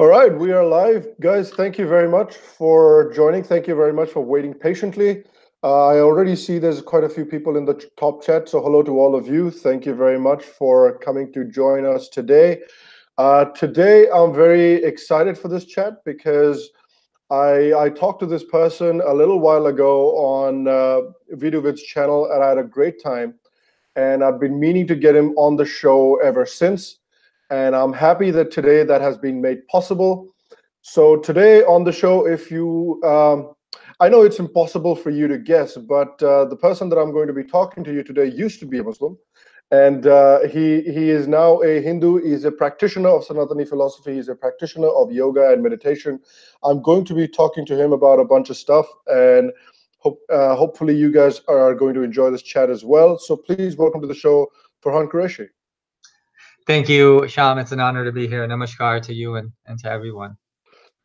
All right, we are live. Guys, thank you very much for joining. Thank you very much for waiting patiently. I already see there's quite a few people in the top chat, so hello to all of you. Thank you very much for coming to join us today. Today, I'm very excited for this chat because I talked to this person a little while ago on Vidovit's channel, and I had a great time. And I've been meaning to get him on the show ever since. And I'm happy that today that has been made possible. So today on the show, if you, I know it's impossible for you to guess, but the person that I'm going to be talking to you today used to be a Muslim. And he is now a Hindu. He's a practitioner of Sanatani philosophy. He's a practitioner of yoga and meditation. I'm going to be talking to him about a bunch of stuff, and hopefully you guys are going to enjoy this chat as well. So please welcome to the show, Farhan Qureshi. Thank you, Sham. It's an honor to be here. Namaskar to you and to everyone.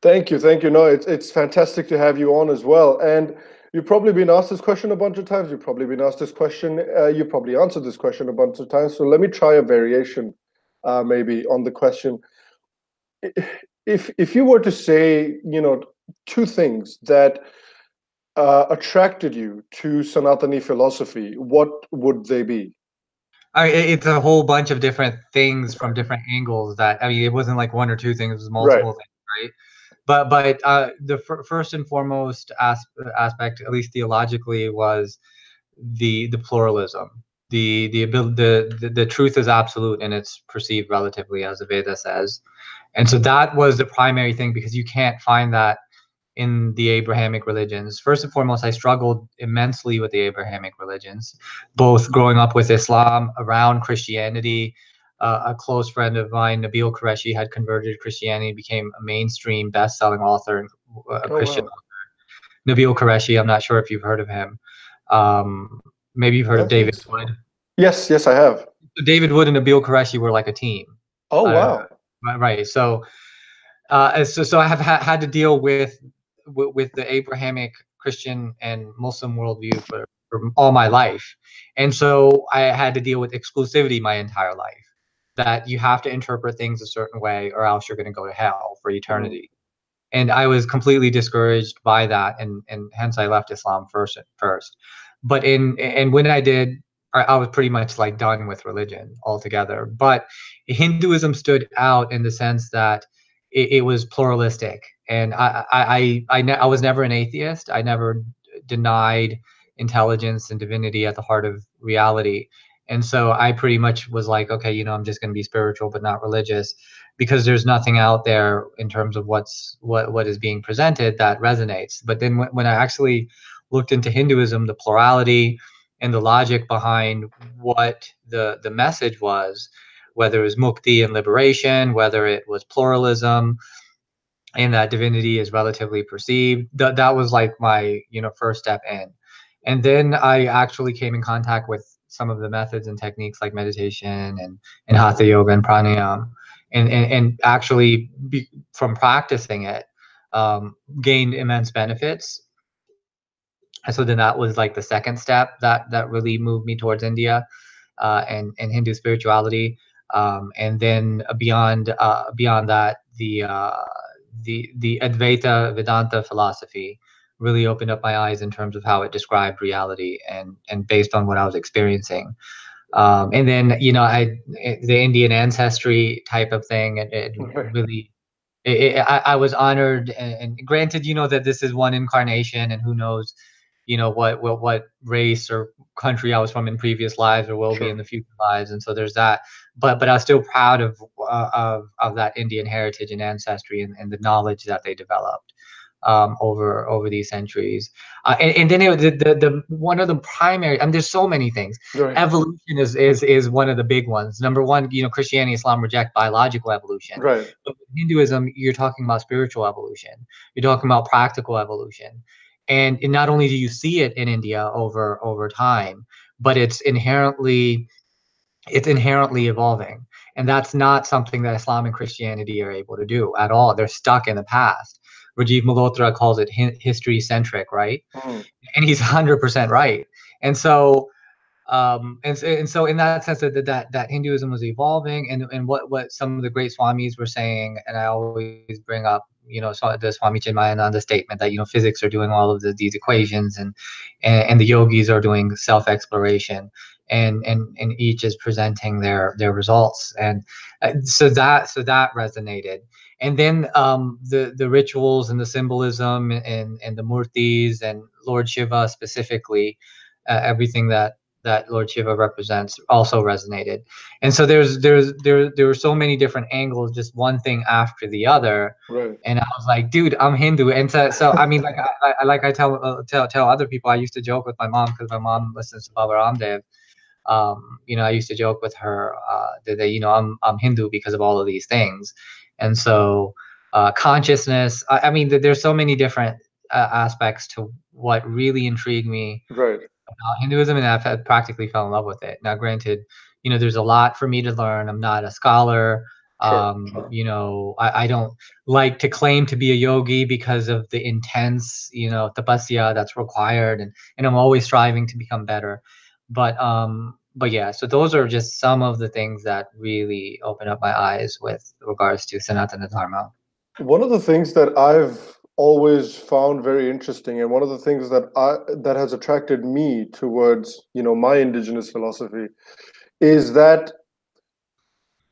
Thank you. Thank you. No, it's fantastic to have you on as well. And you've probably been asked this question a bunch of times. You've probably been asked this question. You probably answered this question a bunch of times. So let me try a variation maybe on the question. If you were to say, two things that attracted you to Sanatani philosophy, what would they be? It's a whole bunch of different things from different angles. It wasn't like one or two things; it was multiple things, right? But the first and foremost aspect, at least theologically, was the pluralism. The truth is absolute and it's perceived relatively, as the Veda says, and so that was the primary thing, because you can't find that in the Abrahamic religions. First and foremost, I struggled immensely with the Abrahamic religions, both growing up with Islam, around Christianity. A close friend of mine, Nabil Qureshi, had converted to Christianity, became a mainstream best-selling author, a Christian author. Nabil Qureshi, I'm not sure if you've heard of him. Maybe you've heard of David Wood. Yes, I have. David Wood and Nabil Qureshi were like a team. Oh, wow. Right. So I have had to deal with the Abrahamic Christian and Muslim worldview for all my life. And so I had to deal with exclusivity my entire life, that you have to interpret things a certain way or else you're going to go to hell for eternity. And I was completely discouraged by that, and hence I left Islam first. But when I did, I was pretty much like done with religion altogether. But Hinduism stood out in the sense that it was pluralistic, and I was never an atheist. I never denied intelligence and divinity at the heart of reality. And so I pretty much was like, okay, I'm just going to be spiritual but not religious, because there's nothing out there in terms of what is being presented that resonates. But then when I actually looked into Hinduism, the plurality and the logic behind what the message was, whether it was mukti and liberation, whether it was pluralism, and that divinity is relatively perceived, that was like my first step in. And then I actually came in contact with some of the methods and techniques like meditation and Hatha yoga and pranayama, and actually from practicing it, gained immense benefits. So then that was like the second step that really moved me towards India and Hindu spirituality. And then beyond that, the Advaita Vedanta philosophy really opened up my eyes in terms of how it described reality and based on what I was experiencing. And then the Indian ancestry type of thing, it really. I was honored and granted, that this is one incarnation, and who knows, what race or country I was from in previous lives or will be in the future lives, and so there's that. But I was still proud of that Indian heritage and ancestry and the knowledge that they developed over these centuries. And then the one of the primary, and there's so many things. Evolution is one of the big ones. Number one, Christianity, Islam reject biological evolution. Right. But with Hinduism, you're talking about spiritual evolution. You're talking about practical evolution. And not only do you see it in India over time, but it's inherently evolving. And that's not something that Islam and Christianity are able to do at all. They're stuck in the past. Rajiv Malhotra calls it history centric, right? And he's 100% right. And so And so in that sense that Hinduism was evolving, and what some of the great swamis were saying, and I always bring up, so the Swami Chinmayananda statement that physics are doing all of these equations, and the yogis are doing self-exploration, and each is presenting their results, and so that resonated. And then the rituals and the symbolism and the murtis and Lord Shiva specifically, everything that Lord Shiva represents also resonated. And so there were so many different angles, just one thing after the other. Right. And I was like, dude, I'm Hindu. And so I mean, like I tell other people, I used to joke with my mom, because my mom listens to Baba Ramdev. I used to joke with her that I'm Hindu because of all of these things. And so consciousness, I mean, there's so many different aspects to what really intrigued me Right. Hinduism, and I've practically fell in love with it. Now, granted, there's a lot for me to learn. I'm not a scholar. Sure. I don't like to claim to be a yogi because of the intense, tapasya that's required, and I'm always striving to become better. But yeah, so those are just some of the things that really open up my eyes with regards to Sanatana Dharma. One of the things that I've always found very interesting, and one of the things that has attracted me towards, my indigenous philosophy, is that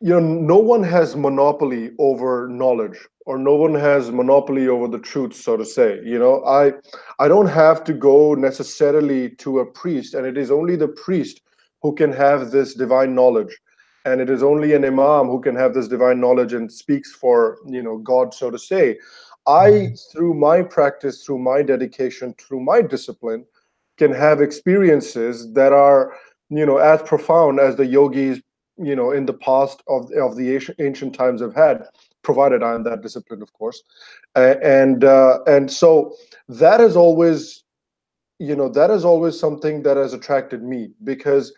no one has monopoly over knowledge, or no one has monopoly over the truth, so to say. I don't have to go necessarily to a priest, and it is only the priest who can have this divine knowledge, and it is only an imam who can have this divine knowledge and speaks for God, so to say. I, through my practice, through my dedication, through my discipline, can have experiences that are as profound as the yogis in the past of the ancient times have had, provided I am that disciplined, of course. And so that is always something that has attracted me, because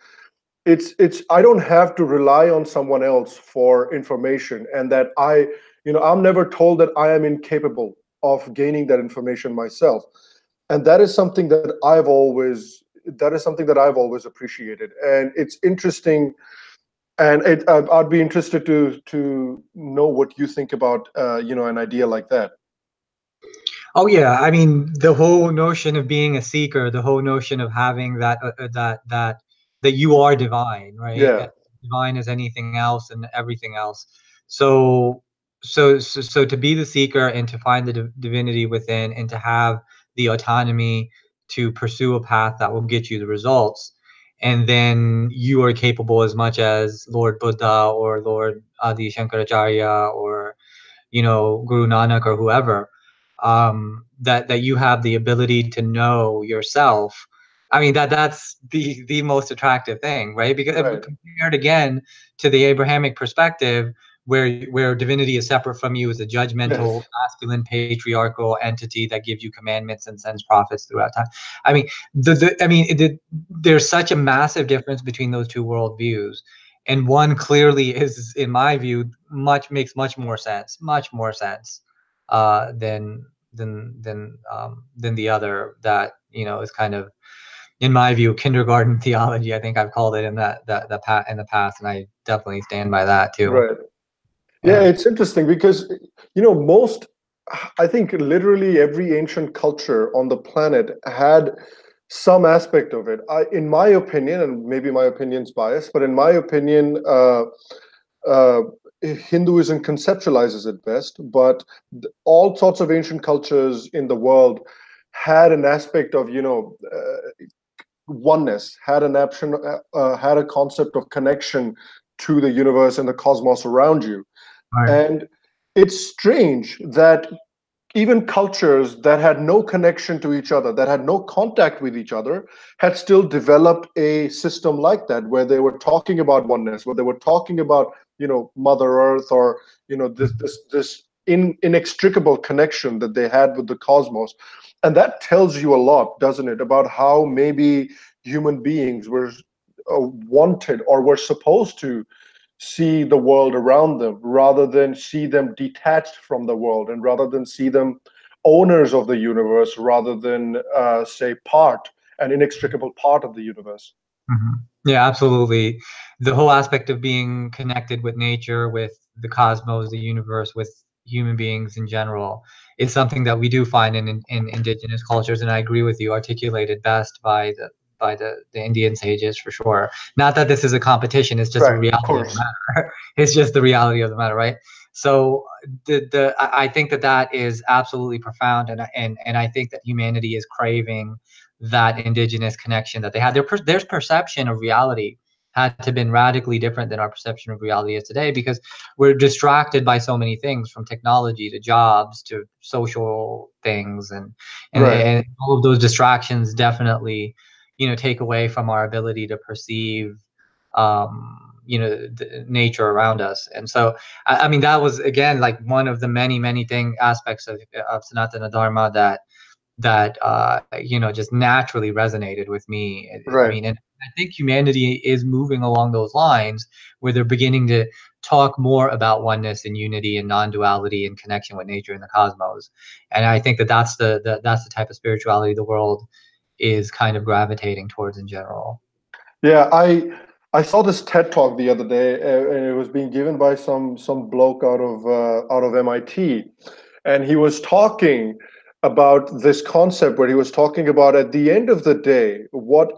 it's I don't have to rely on someone else for information, and that I'm never told that I am incapable of gaining that information myself. And that is something that I've always appreciated. And it's interesting, and I'd be interested to know what you think about an idea like that. Oh yeah, I mean the whole notion of being a seeker, the whole notion of having that you are divine, right? Yeah. Divine as anything else and everything else. So so to be the seeker and to find the divinity within, and to have the autonomy to pursue a path that will get you the results, and then you are capable as much as Lord Buddha or Lord Adi Shankaracharya or Guru Nanak or whoever, that you have the ability to know yourself. I mean that's the most attractive thing, right? Because if we Right. compare it again to the Abrahamic perspective, where divinity is separate from you, as a judgmental, Yes. masculine, patriarchal entity that gives you commandments and sends prophets throughout time. I mean, there's such a massive difference between those two worldviews, and one clearly is, in my view, makes much more sense uh, than than the other, that is kind of, in my view, kindergarten theology. I think I've called it in in the past, and I definitely stand by that too. Right. Yeah, Yeah. it's interesting because most, I think literally every ancient culture on the planet had some aspect of it. In my opinion, and maybe my opinion's biased, but in my opinion, uh, Hinduism conceptualizes it best. But all sorts of ancient cultures in the world had an aspect of oneness, had an option, had a concept of connection to the universe and the cosmos around you. Right. And it's strange that even cultures that had no connection to each other, that had no contact with each other, had still developed a system like that, where they were talking about oneness, where they were talking about, Mother Earth, or this inextricable connection that they had with the cosmos. And that tells you a lot, doesn't it, about how maybe human beings were wanted, or were supposed to see the world around them, rather than see them detached from the world, and rather than see them owners of the universe, rather than say an inextricable part of the universe. Yeah, absolutely. The whole aspect of being connected with nature, with the cosmos, the universe, with human beings in general, is something that we do find in indigenous cultures, and I agree with you, articulated best by the Indian sages for sure. Not that this is a competition; it's just a Right, of reality of the course. matter. It's just the reality of the matter, right? So I think that that is absolutely profound, and I think that humanity is craving that indigenous connection that they had. Their perception of reality had to been radically different than our perception of reality is today, because we're distracted by so many things, from technology to jobs to social things, Right. and all of those distractions definitely, take away from our ability to perceive the nature around us. And so I mean, that was again like one of the many aspects of Sanatana Dharma that just naturally resonated with me. I Right. mean, and I think humanity is moving along those lines, where they're beginning to talk more about oneness and unity and non-duality and connection with nature and the cosmos. And I think that that's the type of spirituality the world is kind of gravitating towards in general. Yeah, I saw this TED talk the other day, and it was being given by some bloke out of MIT, and he was talking about this concept where he was talking about, at the end of the day, what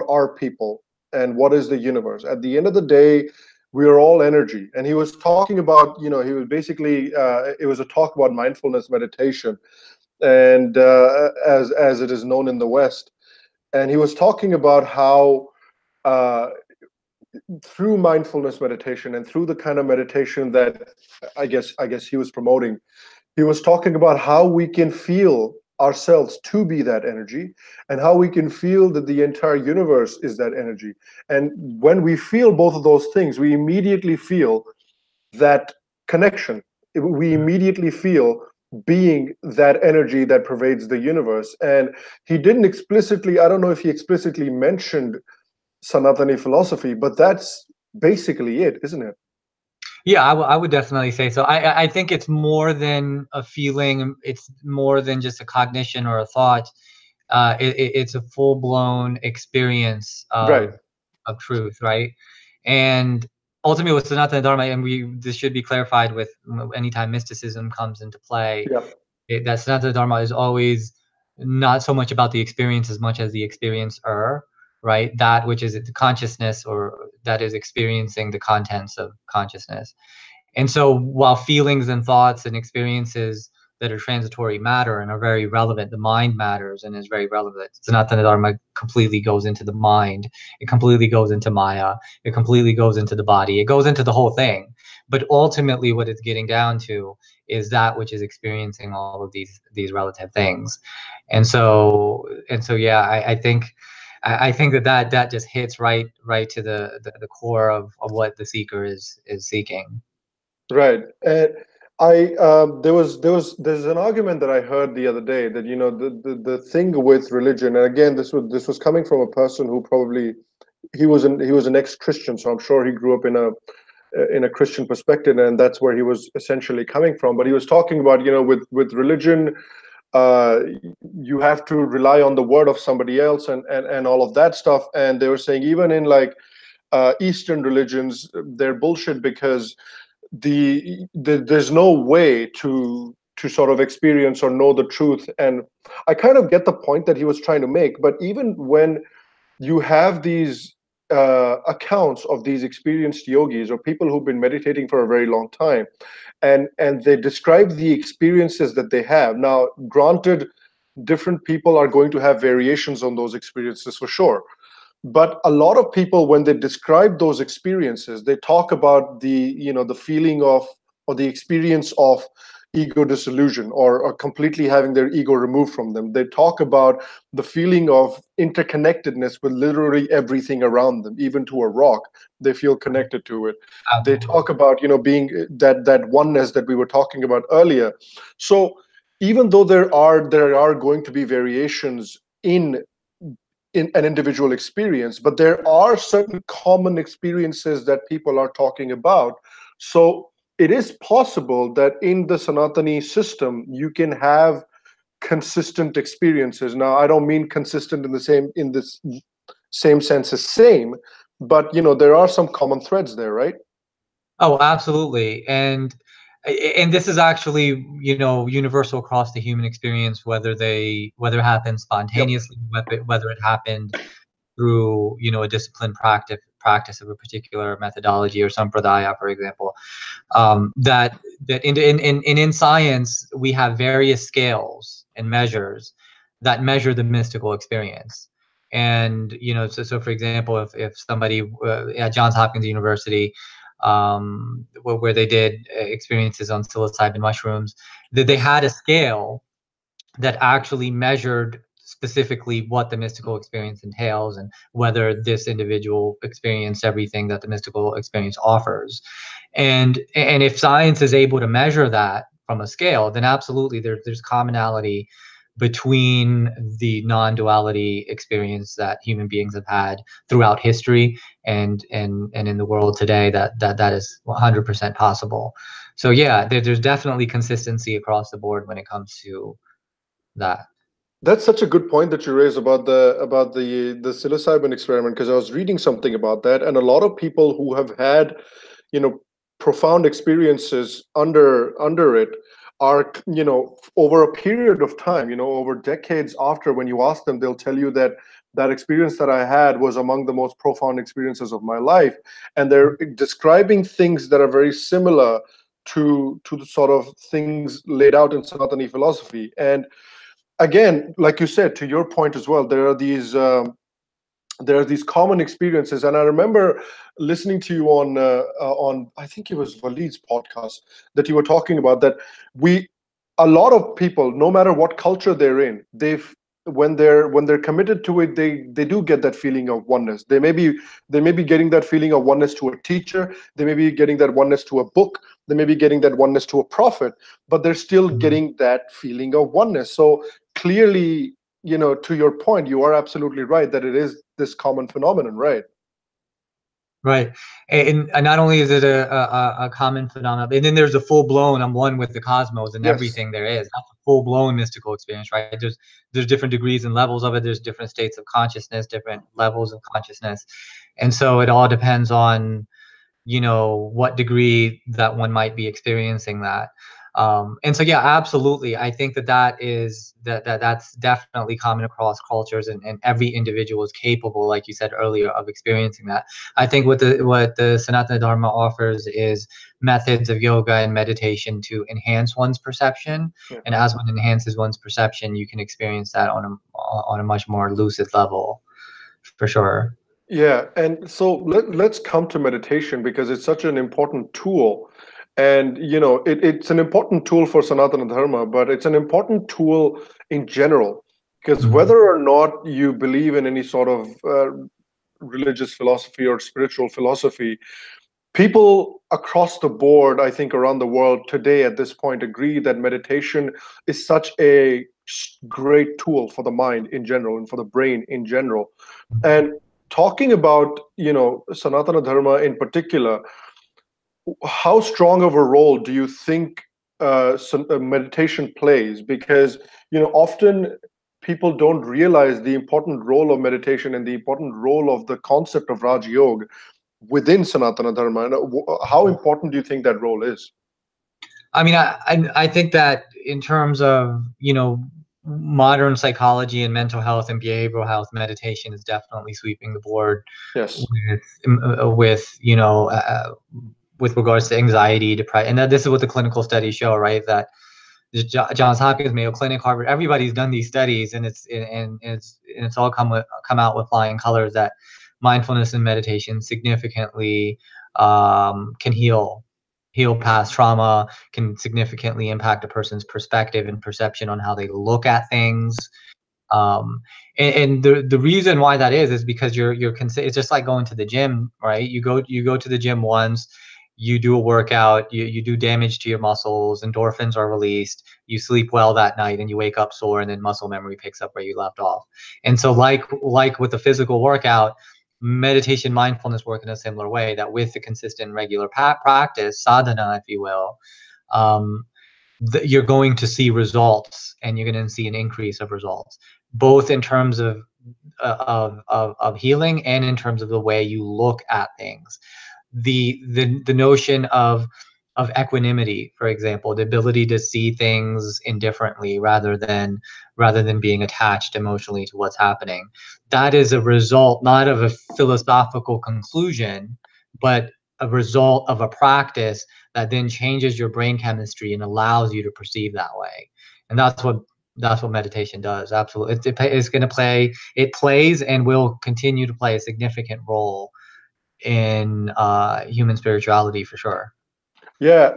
are people and what is the universe? At the end of the day, we are all energy. And he was talking about, he was basically it was a talk about mindfulness meditation, and as it is known in the West. And he was talking about how uh, through mindfulness meditation and through the kind of meditation that I guess he was promoting, he was talking about how we can feel ourselves to be that energy, and how we can feel that the entire universe is that energy. And when we feel both of those things, we immediately feel that connection. We immediately feel being that energy that pervades the universe. And he didn't explicitly, I don't know if he explicitly mentioned Sanatani philosophy, but that's basically it, isn't it? Yeah, I would definitely say so. I think it's more than a feeling. It's more than just a cognition or a thought. It's a full blown experience Right. of truth, right? And ultimately, with Sanatana Dharma, and this should be clarified with anytime mysticism comes into play, Yeah. that Sanatana Dharma is always not so much about the experience as much as the experiencer, right? That which is the consciousness, or that is experiencing the contents of consciousness. And so while feelings and thoughts and experiences that are transitory matter and are very relevant, the mind matters and is very relevant. Sanatana Dharma completely goes into the mind. It completely goes into Maya. It completely goes into the body. It goes into the whole thing. But ultimately what it's getting down to is that which is experiencing all of these relative things. And so yeah, I think that just hits right to the core of what the seeker is seeking. Right. And I there's an argument that I heard the other day that, the thing with religion, and again, this was coming from a person who probably, he was an ex-Christian, so I'm sure he grew up in a Christian perspective, and that's where he was essentially coming from. But he was talking about, with religion, uh, you have to rely on the word of somebody else, and all of that stuff. And they were saying, even in like Eastern religions, they're bullshit, because there's no way to sort of experience or know the truth. And I kind of get the point that he was trying to make. But even when you have these accounts of these experienced yogis or people who've been meditating for a very long time, and they describe the experiences that they have. Now, granted, different people are going to have variations on those experiences for sure, but a lot of people, when they describe those experiences, they talk about the feeling of, or the experience of, ego dissolution, or completely having their ego removed from them. They talk about the feeling of interconnectedness with literally everything around them, even to a rock. They feel connected to it. They Absolutely. talk about, being that oneness that we were talking about earlier. So even though there are going to be variations in an individual experience, but there are certain common experiences that people are talking about. So it is possible that in the Sanatani system, you can have consistent experiences. Now, I don't mean consistent in same sense as same, but there are some common threads there, right? Oh, absolutely. And this is actually, universal across the human experience, whether it happens Yep. spontaneously, whether it happened through, a disciplined practice of a particular methodology or sampradaya, for example. That in science we have various scales and measures that measure the mystical experience. And so for example, if somebody at Johns Hopkins University, where they did experiences on psilocybin mushrooms, that they Yes. had a scale that actually measured specifically what the mystical experience entails and whether this individual experienced everything that the mystical experience offers. And if science is able to measure that from a scale, then absolutely there's commonality between the non-duality experience that human beings have had throughout history and in the world today, that is 100% possible. So yeah, there's definitely consistency across the board when it comes to that. That's such a good point that you raise about the psilocybin experiment, because I was reading something about that, and a lot of people who have had, you know, profound experiences under it are, over a period of time, over decades after, when you ask them, they'll tell you that that experience that I had was among the most profound experiences of my life, and they're describing things that are very similar to the sort of things laid out in Sanatani philosophy. And again, like you said, to your point as well, there are these common experiences. And I remember listening to you on I think it was Waleed's podcast, that you were talking about that we a lot of people, no matter what culture they're in, they've when they're committed to it, they do get that feeling of oneness. They may be getting that feeling of oneness to a teacher, they may be getting that oneness to a book, they may be getting that oneness to a prophet, but they're still Mhm. getting that feeling of oneness. So clearly, to your point, you are absolutely right that it is this common phenomenon, right? Right. And not only is it a common phenomenon, and then there's a full blown I'm one with the cosmos and Yes. everything there is. That's a full blown mystical experience, right? There's different degrees and levels of it. There's different states of consciousness, different levels of consciousness. And so it all depends on, what degree that one might be experiencing that. And so yeah, absolutely, I think that's definitely common across cultures, and every individual is capable, like you said earlier, of experiencing that. I think what the Sanatana Dharma offers is methods of yoga and meditation to enhance one's perception, Yeah. and as one enhances one's perception, you can experience that on a much more lucid level, for sure. Yeah, and so let's come to meditation, because it's such an important tool. And it's an important tool for Sanatana Dharma, but it's an important tool in general, because Mhm. whether or not you believe in any sort of religious philosophy or spiritual philosophy, people across the board, I think around the world today at this point, agree that meditation is such a great tool for the mind in general and for the brain in general. And talking about, Sanatana Dharma in particular, how strong of a role do you think meditation plays? Because, often people don't realize the important role of meditation and the important role of the concept of Rajayoga within Sanatana Dharma. And how important do you think that role is? I mean, I think that in terms of, modern psychology and mental health and behavioral health, meditation is definitely sweeping the board Yes. with regards to anxiety, depression, and this is what the clinical studies show, right? That Johns Hopkins, Mayo Clinic, Harvard, everybody's done these studies, and it's all come out with flying colors that mindfulness and meditation significantly can heal past trauma, can significantly impact a person's perspective and perception on how they look at things. Um, and the reason why that is because it's just like going to the gym, right? You go to the gym once, you do a workout, you do damage to your muscles, endorphins are released, you sleep well that night, and you wake up sore, and then muscle memory picks up where you left off. And so like with the physical workout, meditation, mindfulness work in a similar way, that with the consistent regular practice, sadhana, if you will, um, you're going to see results, and you're going to see an increase of results, both in terms of healing and in terms of the way you look at things. The notion of equanimity, for example, the ability to see things indifferently rather than being attached emotionally to what's happening. That is a result not of a philosophical conclusion, but a result of a practice that then changes your brain chemistry and allows you to perceive that way. And that's what meditation does. Absolutely, it's going to play. It plays and will continue to play a significant role in human spirituality for sure. Yeah,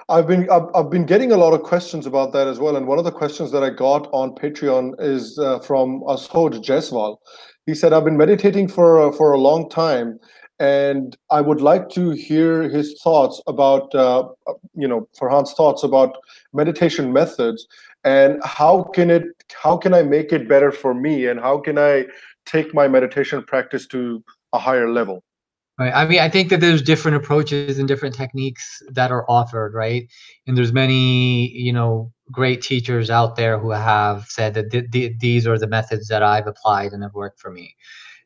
I've been getting a lot of questions about that as well. And one of the questions that I got on Patreon is from Ashod Jeswal. He said, "I've been meditating for a long time, and I would like to hear his thoughts about Farhan's thoughts about meditation methods, and how can I make it better for me, and how can I take my meditation practice to a higher level?" Right. I mean, I think that there's different approaches and different techniques that are offered, right? And there's many, great teachers out there who have said that these are the methods that I've applied and have worked for me.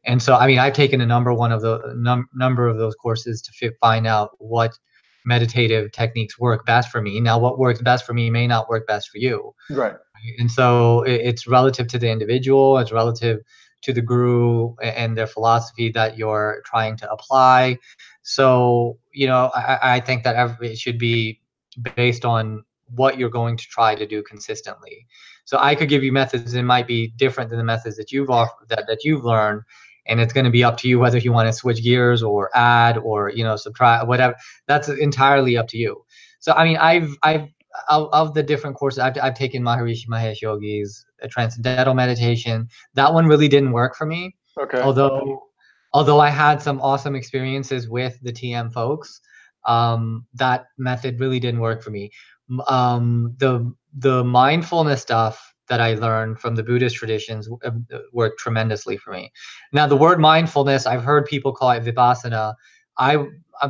And so, I mean, I've taken a number of those courses to find out what meditative techniques work best for me. Now, what works best for me may not work best for you. Right. And so it's relative to the individual, it's relative to the guru and their philosophy that you're trying to apply. So, I think that it should be based on what you're going to try to do consistently. So I could give you methods that might be different than the methods that you've offered, that you've learned, and it's going to be up to you whether you want to switch gears or add or subtract, whatever. That's entirely up to you. So I mean, I've of the different courses I've taken, Maharishi Mahesh Yogi's Transcendental Meditation. That one really didn't work for me. Okay. Although I had some awesome experiences with the TM folks, that method really didn't work for me. The mindfulness stuff that I learned from the Buddhist traditions worked tremendously for me. Now, the word mindfulness, I've heard people call it vipassana. I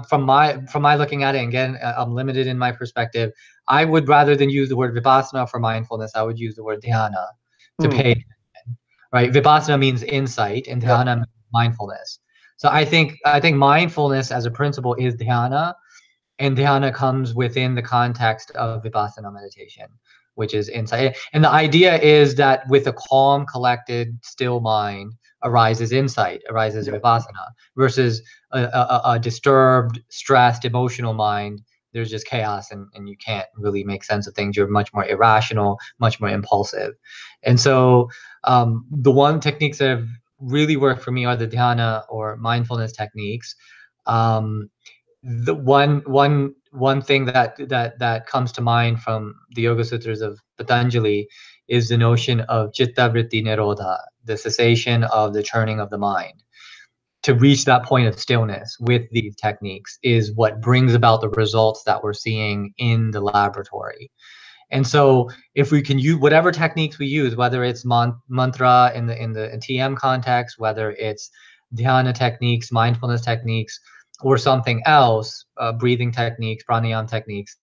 from my looking at it, and again, I'm limited in my perspective. I would, rather than use the word vipassana for mindfulness, I would use the word dhyana to pay attention, right? Vipassana means insight, and Yep. dhyana means mindfulness. So I think mindfulness as a principle is dhyana, and dhyana comes within the context of vipassana meditation, which is insight. And the idea is that with a calm, collected, still mind arises insight, arises Yep. vipassana, versus a disturbed, stressed, emotional mind. There's just chaos, and you can't really make sense of things. You're much more irrational, much more impulsive. And so the one techniques that have really worked for me are the dhyana or mindfulness techniques. The one thing that comes to mind from the Yoga Sutras of Patanjali is the notion of chitta vritti nirodha, the cessation of the churning of the mind. To reach that point of stillness with these techniques is what brings about the results that we're seeing in the laboratory. And so if we can use whatever techniques we use, whether it's mantra in the TM context, whether it's dhyana techniques, mindfulness techniques, or something else, breathing techniques, pranayama techniques,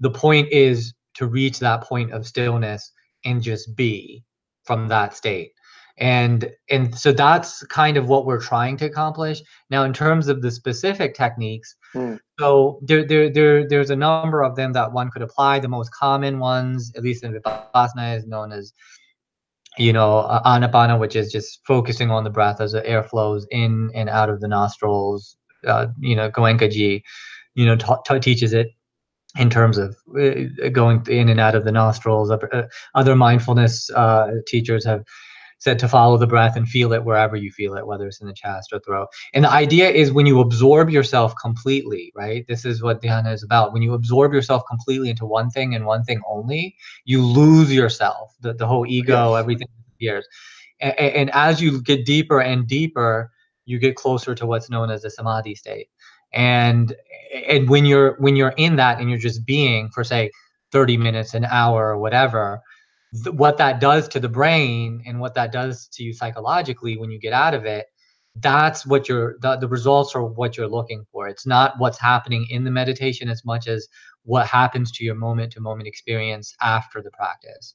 the point is to reach that point of stillness and just be from that state. And so that's kind of what we're trying to accomplish. Now, in terms of the specific techniques, so there's a number of them that one could apply. The most common ones, at least in Vipassana, is known as, Anapana, which is just focusing on the breath as the air flows in and out of the nostrils. Goenkaji, teaches it in terms of going in and out of the nostrils. Other mindfulness teachers have said to follow the breath and feel it wherever you feel it, whether it's in the chest or throat. And the idea is when you absorb yourself completely, right? This is what dhyana is about. When you absorb yourself completely into one thing and one thing only, you lose yourself. The whole ego, Yes. everything disappears. And as you get deeper and deeper, you get closer to what's known as the Samadhi State. And when you're in that and you're just being for, say, 30 minutes, an hour, or whatever, what that does to the brain and what that does to you psychologically when you get out of it that's what the results are what you're looking for. It's not what's happening in the meditation as much as what happens to your moment to moment experience after the practice,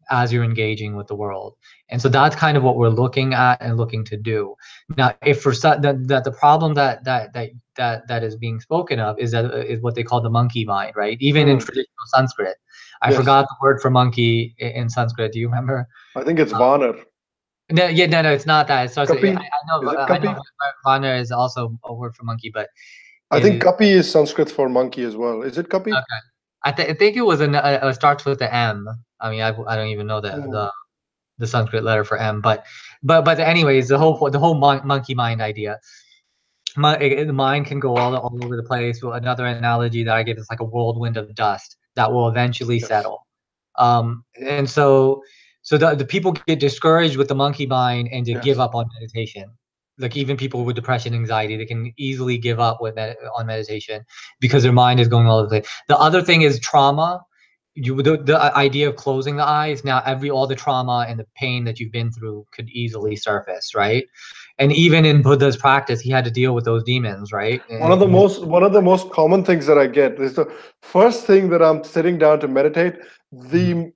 as you're engaging with the world. And so that's kind of what we're looking at and looking to do. Now, if for that the problem that is being spoken of is what they call the monkey mind, right? Even in Hmm. traditional Sanskrit, I Yes, forgot the word for monkey in Sanskrit. Do you remember? I think it's Varner. No, yeah, no, it's not that. It starts. I Kapi. know, Is it I know, Kapi? Vana is also a word for monkey, but I think it, Kapi is Sanskrit for monkey as well. Is it Kapi? okay. I think it was starts with the M. I mean, I don't even know Hmm. the Sanskrit letter for M, but anyways, the whole monkey mind idea. The mind can go all over the place. Well, another analogy that I give is like a whirlwind of dust that will eventually Yes. settle. And so the people get discouraged with the monkey mind and to give Yes. up on meditation. Like even people with depression, anxiety, they can easily give up on meditation because their mind is going all over the place. The other thing is trauma. The idea of closing the eyes, now all the trauma and the pain that you've been through could easily surface, right? And even in Buddha's practice, he had to deal with those demons, right? One of the most common things that I get is the first thing that I'm sitting down to meditate. The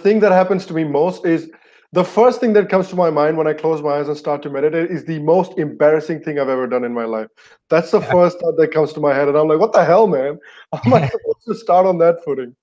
thing that happens to me most is the first thing that comes to my mind when I close my eyes and start to meditate is the most embarrassing thing I've ever done in my life. That's the first thought that comes to my head, and I'm like, "What the hell, man? How am I supposed to start on that footing?"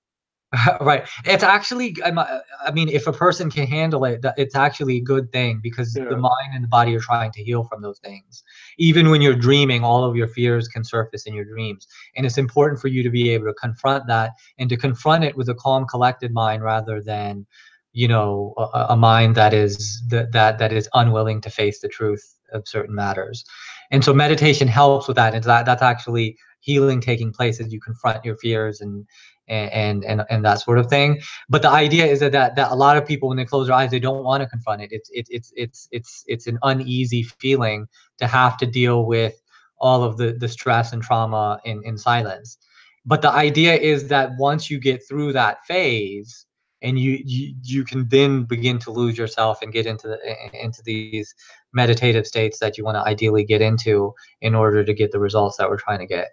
Right. It's actually, I mean, if a person can handle it, it's actually a good thing because the Yeah, mind and the body are trying to heal from those things. Even when you're dreaming, all of your fears can surface in your dreams. And it's important for you to be able to confront that and to confront it with a calm, collected mind rather than, a mind that is unwilling to face the truth of certain matters. And so meditation helps with that. And that's actually healing taking place as you confront your fears and that sort of thing. But the idea is that a lot of people, when they close their eyes, they don't want to confront it. It's an uneasy feeling to have to deal with all of the stress and trauma in silence. But the idea is that once you get through that phase, and you can then begin to lose yourself and get into these meditative states that you want to ideally get into in order to get the results that we're trying to get,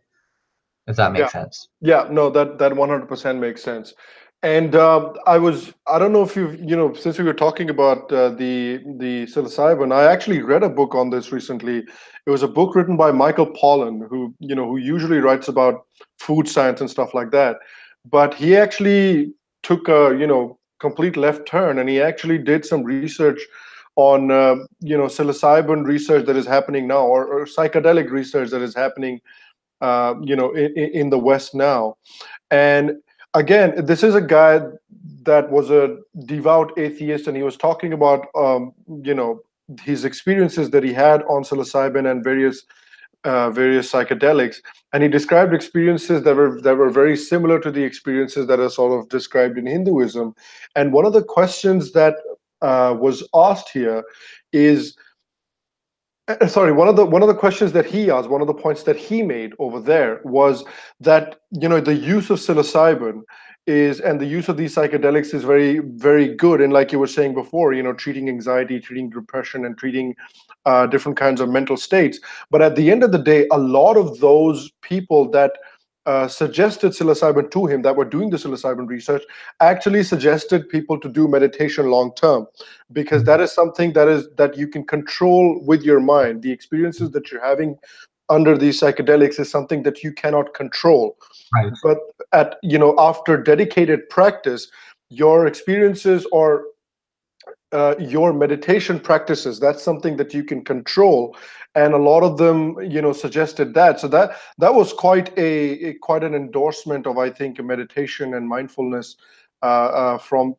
if that yeah. makes sense. Yeah, no, that 100% makes sense. And I don't know if since we were talking about the psilocybin, I actually read a book on this recently. It was a book written by Michael Pollan, who usually writes about food science and stuff like that. But he actually took a, complete left turn, and he actually did some research on, psilocybin research that is happening now, or psychedelic research that is happening in the West now. And again, this is a guy that was a devout atheist, and he was talking about his experiences that he had on psilocybin and various psychedelics, and he described experiences that were very similar to the experiences that are sort of described in Hinduism. And one of the questions that was asked here is, sorry, one of the questions that he asked, one of the points that he made over there was that the use of psilocybin is, and the use of these psychedelics is very, very good. And like you were saying before, treating anxiety, treating depression, and treating different kinds of mental states. But at the end of the day, a lot of those people that suggested psilocybin to him, that were doing the psilocybin research, actually suggested people to do meditation long term, because that is something that you can control with your mind. The experiences that you're having under these psychedelics is something that you cannot control. Right. But after dedicated practice, your experiences, or your meditation practices, that's something that you can control. And a lot of them suggested that. So that was quite an endorsement of, I think, meditation and mindfulness from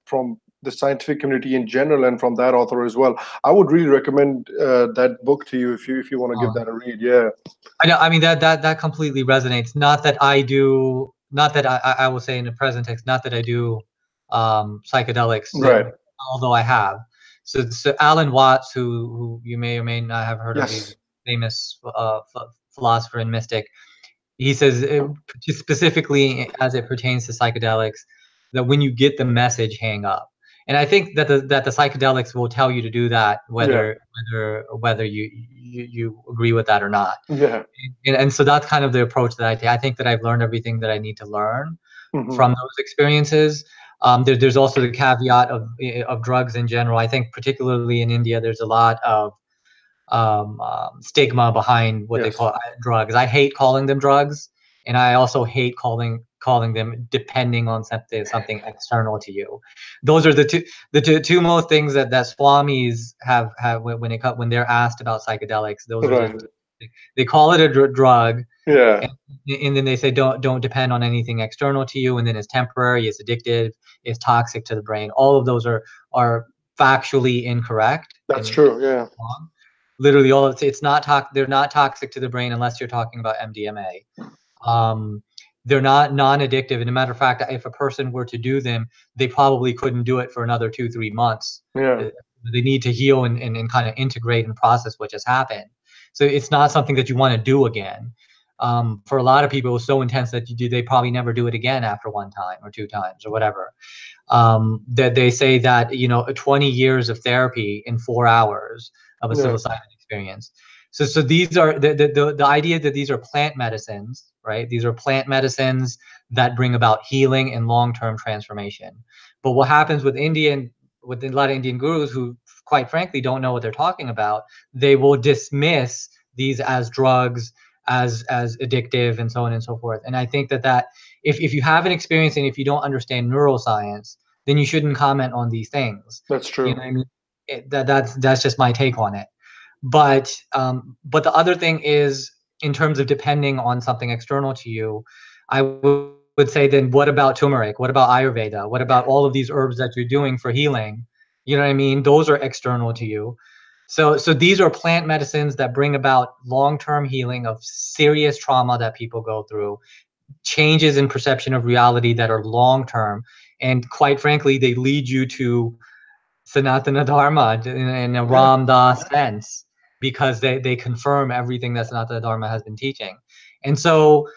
the scientific community in general, and from that author as well. I would really recommend that book to you if you want to give Oh, that a read. Yeah. I know. I mean that completely resonates. Not that I do. Not that I will say in the present text. Not that I do psychedelics. Right. Although I have. So Alan Watts, who you may or may not have heard of, he's a Yes. famous philosopher and mystic. He says, specifically as it pertains to psychedelics, that when you get the message, hang up. And I think that the psychedelics will tell you to do that, Yeah. whether you agree with that or not. Yeah. And so that's kind of the approach that I take. I think that I've learned everything that I need to learn Hmm. from those experiences. There's also the caveat of drugs in general. I think particularly in India, there's a lot of stigma behind what they Yes. call drugs. I hate calling them drugs, and I also hate calling them depending on something external to you. Those are the two most things that swamis have when they're asked about psychedelics. Those are Right. they call it a drug, Yeah. and, and then they say don't depend on anything external to you, and then it's temporary, it's addictive, it's toxic to the brain. All of those are factually incorrect That's and true. Yeah. wrong. Literally, all it's not they're not toxic to the brain unless you're talking about MDMA. Um, they're not non-addictive. And a matter of fact, if a person were to do them, they probably couldn't do it for another 2-3 months. Yeah. Uh, They need to heal and kind of integrate and process what just happened. So it's not something that you want to do again. For a lot of people, it was so intense that they probably never do it again after one time or two times or whatever. That they say that 20 years of therapy in 4 hours of a Yeah. psilocybin experience. So these are the idea that these are plant medicines, right? These are plant medicines that bring about healing and long-term transformation. But what happens with a lot of Indian gurus who, quite frankly, don't know what they're talking about, they will dismiss these as drugs, as addictive, and so on and so forth. And I think that if you have an experience and if you don't understand neuroscience, then you shouldn't comment on these things. That's You know true. what I mean? That's just my take on it. But the other thing is, in terms of depending on something external to you, I would say, then what about turmeric? What about Ayurveda? What about all of these herbs that you're doing for healing? You know what I mean? Those are external to you. So these are plant medicines that bring about long-term healing of serious trauma that people go through, changes in perception of reality that are long-term, and quite frankly, they lead you to Sanatana Dharma in a Yeah. Ram Dass sense, because they confirm everything that Sanatana Dharma has been teaching. And so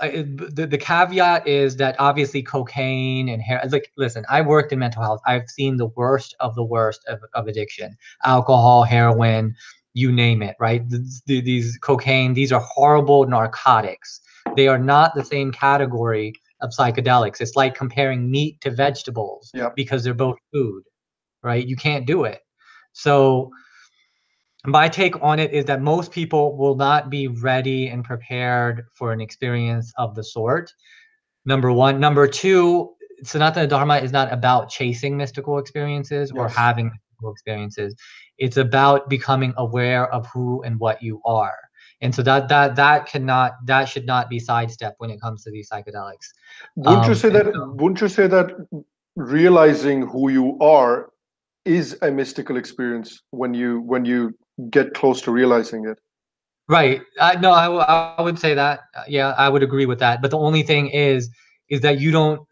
the caveat is that obviously cocaine and hair, like, listen, I worked in mental health. I've seen the worst of the worst of addiction: alcohol, heroin, you name it, right? These cocaine, these are horrible narcotics. They are not the same category of psychedelics. It's like comparing meat to vegetables Yeah. because they're both food, right? You can't do it. So my take on it is that most people will not be ready and prepared for an experience of the sort. Number one. Number two, Sanatana Dharma is not about chasing mystical experiences or Yes. having mystical experiences. It's about becoming aware of who and what you are. And so that should not be sidestepped when it comes to these psychedelics. Wouldn't you say And that? Wouldn't you say that realizing who you are is a mystical experience when you get close to realizing it? Right. No, I would say that. Yeah, I would agree with that. But the only thing is that you don't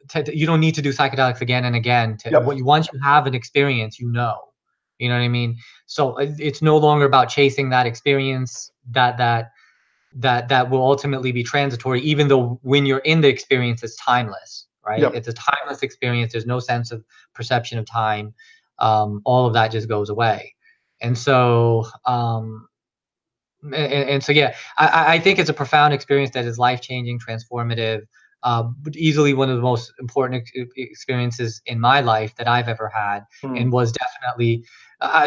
need to do psychedelics again and again to Yep. once you have an experience, you know what I mean. So it's no longer about chasing that experience that will ultimately be transitory, even though when you're in the experience, it's timeless, right? Yep. It's a timeless experience. There's no sense of perception of time. All of that just goes away, and so. And so yeah, I think it's a profound experience that is life changing, transformative, but easily one of the most important experiences in my life that I've ever had, Hmm. and was definitely,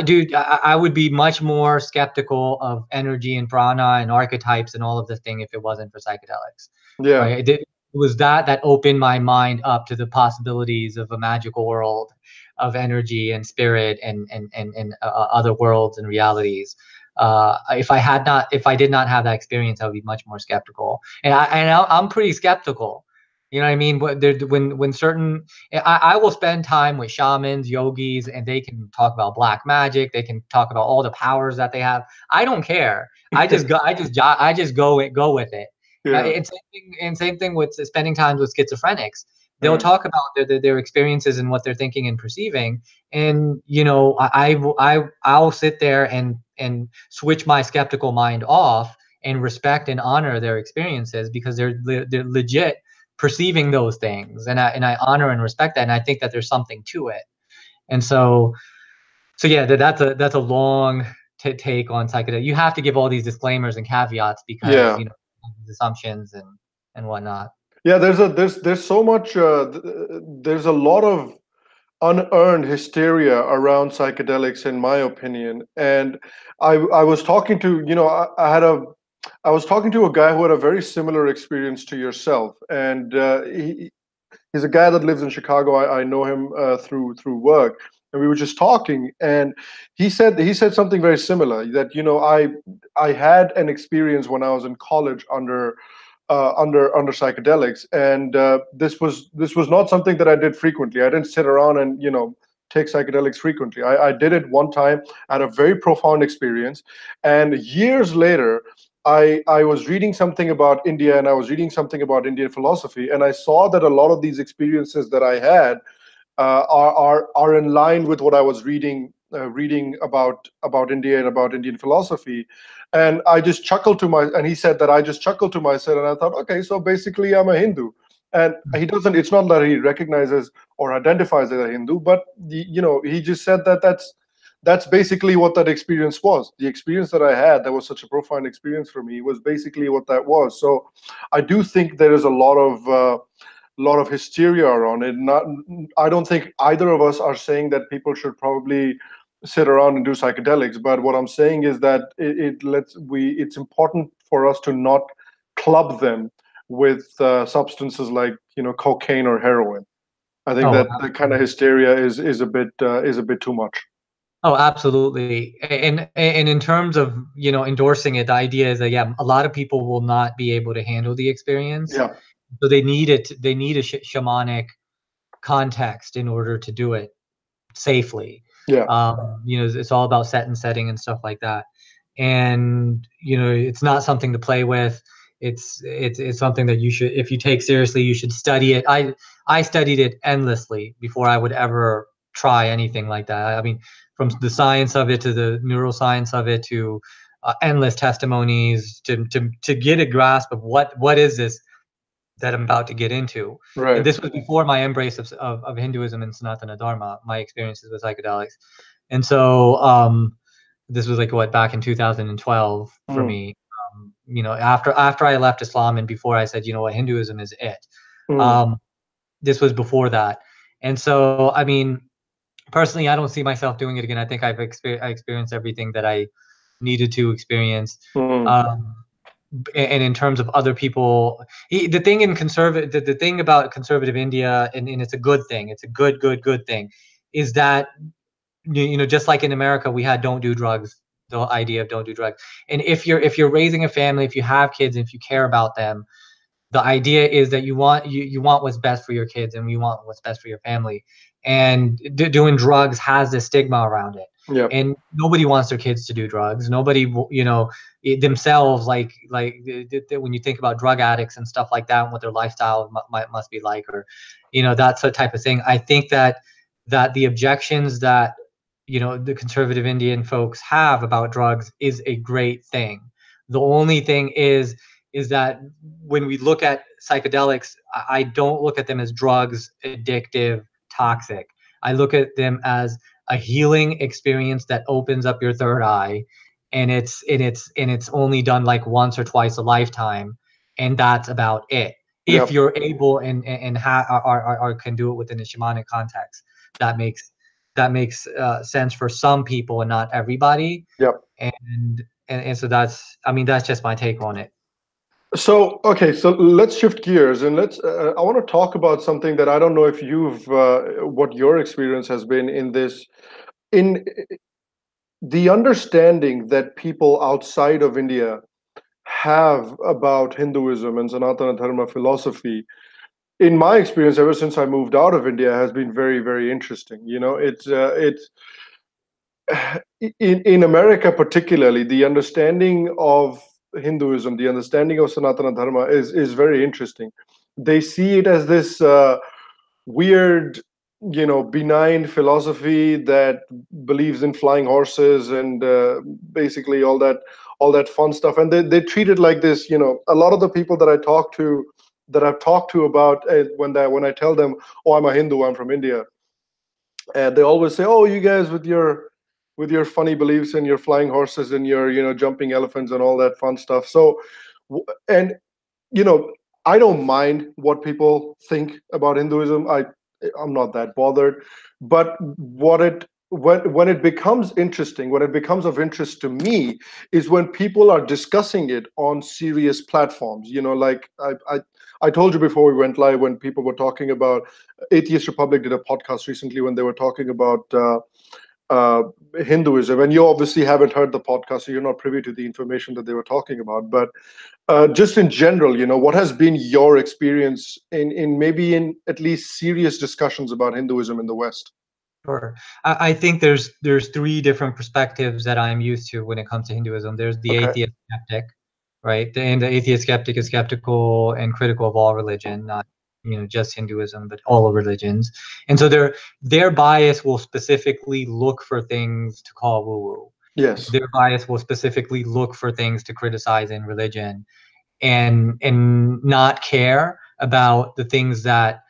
dude, I would be much more skeptical of energy and prana and archetypes and all of this thing if it wasn't for psychedelics, Yeah. right? It was that opened my mind up to the possibilities of a magical world of energy and spirit and other worlds and realities. If I did not have that experience, I would be much more skeptical. I'm pretty skeptical. You know what I mean? When certain, I will spend time with shamans, yogis, and they can talk about black magic. They can talk about all the powers that they have. I don't care. I just go with it. Yeah. And same thing with spending time with schizophrenics. They'll Yeah. talk about their experiences and what they're thinking and perceiving, and I'll sit there and switch my skeptical mind off and respect and honor their experiences, because they're legit perceiving those things, and I honor and respect that, and I think that there's something to it. And so yeah, that's a long take on psychedelics. You have to give all these disclaimers and caveats because Yeah. you know assumptions and whatnot. Yeah, there's so much there's a lot of unearned hysteria around psychedelics, in my opinion. And I was talking to, I was talking to a guy who had a very similar experience to yourself, and he's a guy that lives in Chicago. I know him through work, and we were just talking, and he said something very similar, that I had an experience when I was in college under psychedelics, and this was not something that I did frequently. I didn't sit around and take psychedelics frequently. I did it one time. I had a very profound experience, and years later, I was reading something about India, and I was reading something about Indian philosophy, and I saw that a lot of these experiences that I had are in line with what I was reading about India and about Indian philosophy. And I just chuckled to my and he said that I just chuckled to myself, and I thought, okay, so basically I'm a Hindu. And he doesn't, it's not that he recognizes or identifies as a Hindu, but he just said that that's basically what that experience was. The experience that I had, that was such a profound experience for me, was basically what that was. So I do think there is a lot of hysteria around it. Not, I don't think either of us are saying that people should probably sit around and do psychedelics. But what I'm saying is that it's important for us to not club them with substances like cocaine or heroin. I think Oh, that the kind of hysteria is a bit too much. oh, absolutely. And in terms of, endorsing it, the idea is that, yeah, a lot of people will not be able to handle the experience. Yeah, So they need it. They need a shamanic context in order to do it safely. yeah, It's all about set and setting and stuff like that. And, it's not something to play with. It's something that you should, if you take seriously, you should study it. I studied it endlessly before I would ever try anything like that. I mean, from the science of it to the neuroscience of it to endless testimonies to get a grasp of what is this that I'm about to get into. And right. this was before my embrace of Hinduism and Sanatana Dharma, my experiences with psychedelics. And so this was like back in 2012 for Mm, me. After I left Islam and before I said, Hinduism is it. mm, Um, this was before that. And so, I mean, personally, I don't see myself doing it again. I think I experienced everything that I needed to experience. mm, Um, and in terms of other people, the thing in the thing about conservative India, and it's a good thing, it's a good thing, is that just like in America we had don't do drugs, the idea of don't do drugs. And if you're raising a family, if you have kids, if you care about them, the idea is that you want what's best for your kids and you want what's best for your family. And doing drugs has this stigma around it, yeah, and nobody wants their kids to do drugs. Nobody themselves, when you think about drug addicts and stuff like that and what their lifestyle must be like, or that's the type of thing. I think that the objections that the conservative Indian folks have about drugs is a great thing. The only thing is that when we look at psychedelics, I don't look at them as drugs, addictive, toxic. I look at them as a healing experience that opens up your third eye, and it's only done like once or twice a lifetime, and that's about it. yeah, If you're able and can do it within a shamanic context, that makes sense for some people and not everybody. yeah. And so that's just my take on it. So, okay, so let's shift gears, and I want to talk about something that I don't know if what your experience has been in this, in the understanding that people outside of India have about Hinduism and Sanatana Dharma philosophy. In my experience, ever since I moved out of India, has been very, very interesting. It's in America particularly, the understanding of Hinduism, the understanding of Sanatana Dharma is very interesting. They see it as this weird, benign philosophy that believes in flying horses and basically all that fun stuff. And they treat it like this. A lot of the people that I've talked to about when I tell them, oh, I'm a Hindu, I'm from India, and they always say, "Oh, you guys with your funny beliefs and your flying horses and your jumping elephants and all that fun stuff." So, and you know, I don't mind what people think about Hinduism. I'm not that bothered. But when it becomes interesting, when it becomes of interest to me, is when people are discussing it on serious platforms. Like I told you before we went live, when people were talking about Atheist Republic did a podcast recently when they were talking about uh, Hinduism, and you obviously haven't heard the podcast, so you're not privy to the information that they were talking about. But just in general, what has been your experience in maybe in at least serious discussions about Hinduism in the West? Sure. I think there's three different perspectives that I'm used to when it comes to Hinduism. There's the Okay. atheist skeptic, right? And the atheist skeptic is skeptical and critical of all religion, not just Hinduism, but all of religions. And so their bias will specifically look for things to call woo-woo. Yes. Their bias will specifically look for things to criticize in religion, and not care about the things that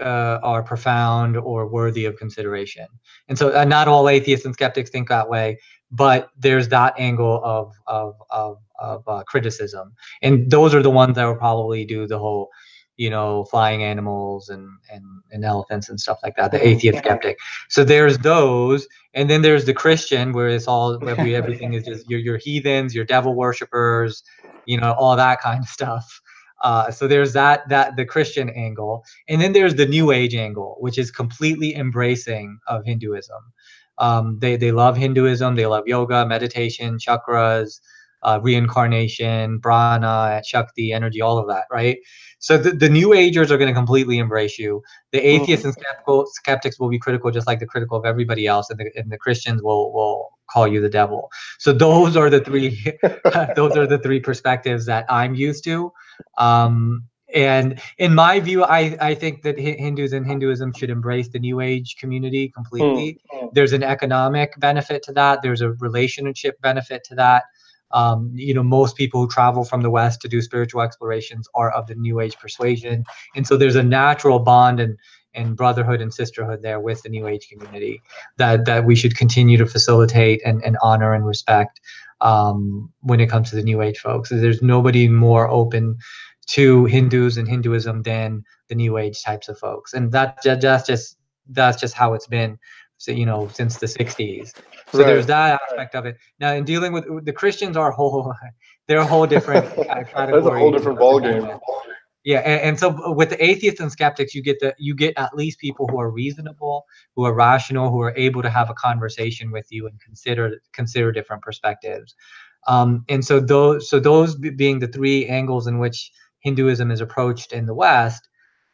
are profound or worthy of consideration. And so, not all atheists and skeptics think that way, but there's that angle of criticism, and those are the ones that will probably do the whole, flying animals and elephants and stuff like that. The Mhm. atheist skeptic. So there's those, and then there's the Christian, where it's all everything is just you're heathens, you're devil worshippers, all that kind of stuff. So there's that the Christian angle, and then there's the New Age angle, which is completely embracing of Hinduism. They love Hinduism. They love yoga, meditation, chakras, reincarnation, prana, Shakti, energy, all of that, right? So the New Agers are going to completely embrace you. The atheists Mhm. and skeptics will be critical, just like they're critical of everybody else, and the Christians will call you the devil. So those are the three those are the three perspectives that I'm used to. And in my view, I think that Hindus and Hinduism should embrace the New Age community Mm. completely. There's an economic benefit to that. There's a relationship benefit to that. Most people who travel from the West to do spiritual explorations are of the New Age persuasion, and so there's a natural bond and brotherhood and sisterhood there with the New Age community that we should continue to facilitate and honor and respect when it comes to the New Age folks. There's nobody more open to Hindus and Hinduism than the New Age types of folks, and that's just how it's been, so, since the '60s. So Right. there's that aspect of it. Now, in dealing with the Christians, are a whole they're a whole different That's a whole category different to ball deal game. with. Yeah, and so with the atheists and skeptics, you get at least people who are reasonable, who are rational, who are able to have a conversation with you and consider different perspectives. And so those being the three angles in which Hinduism is approached in the West,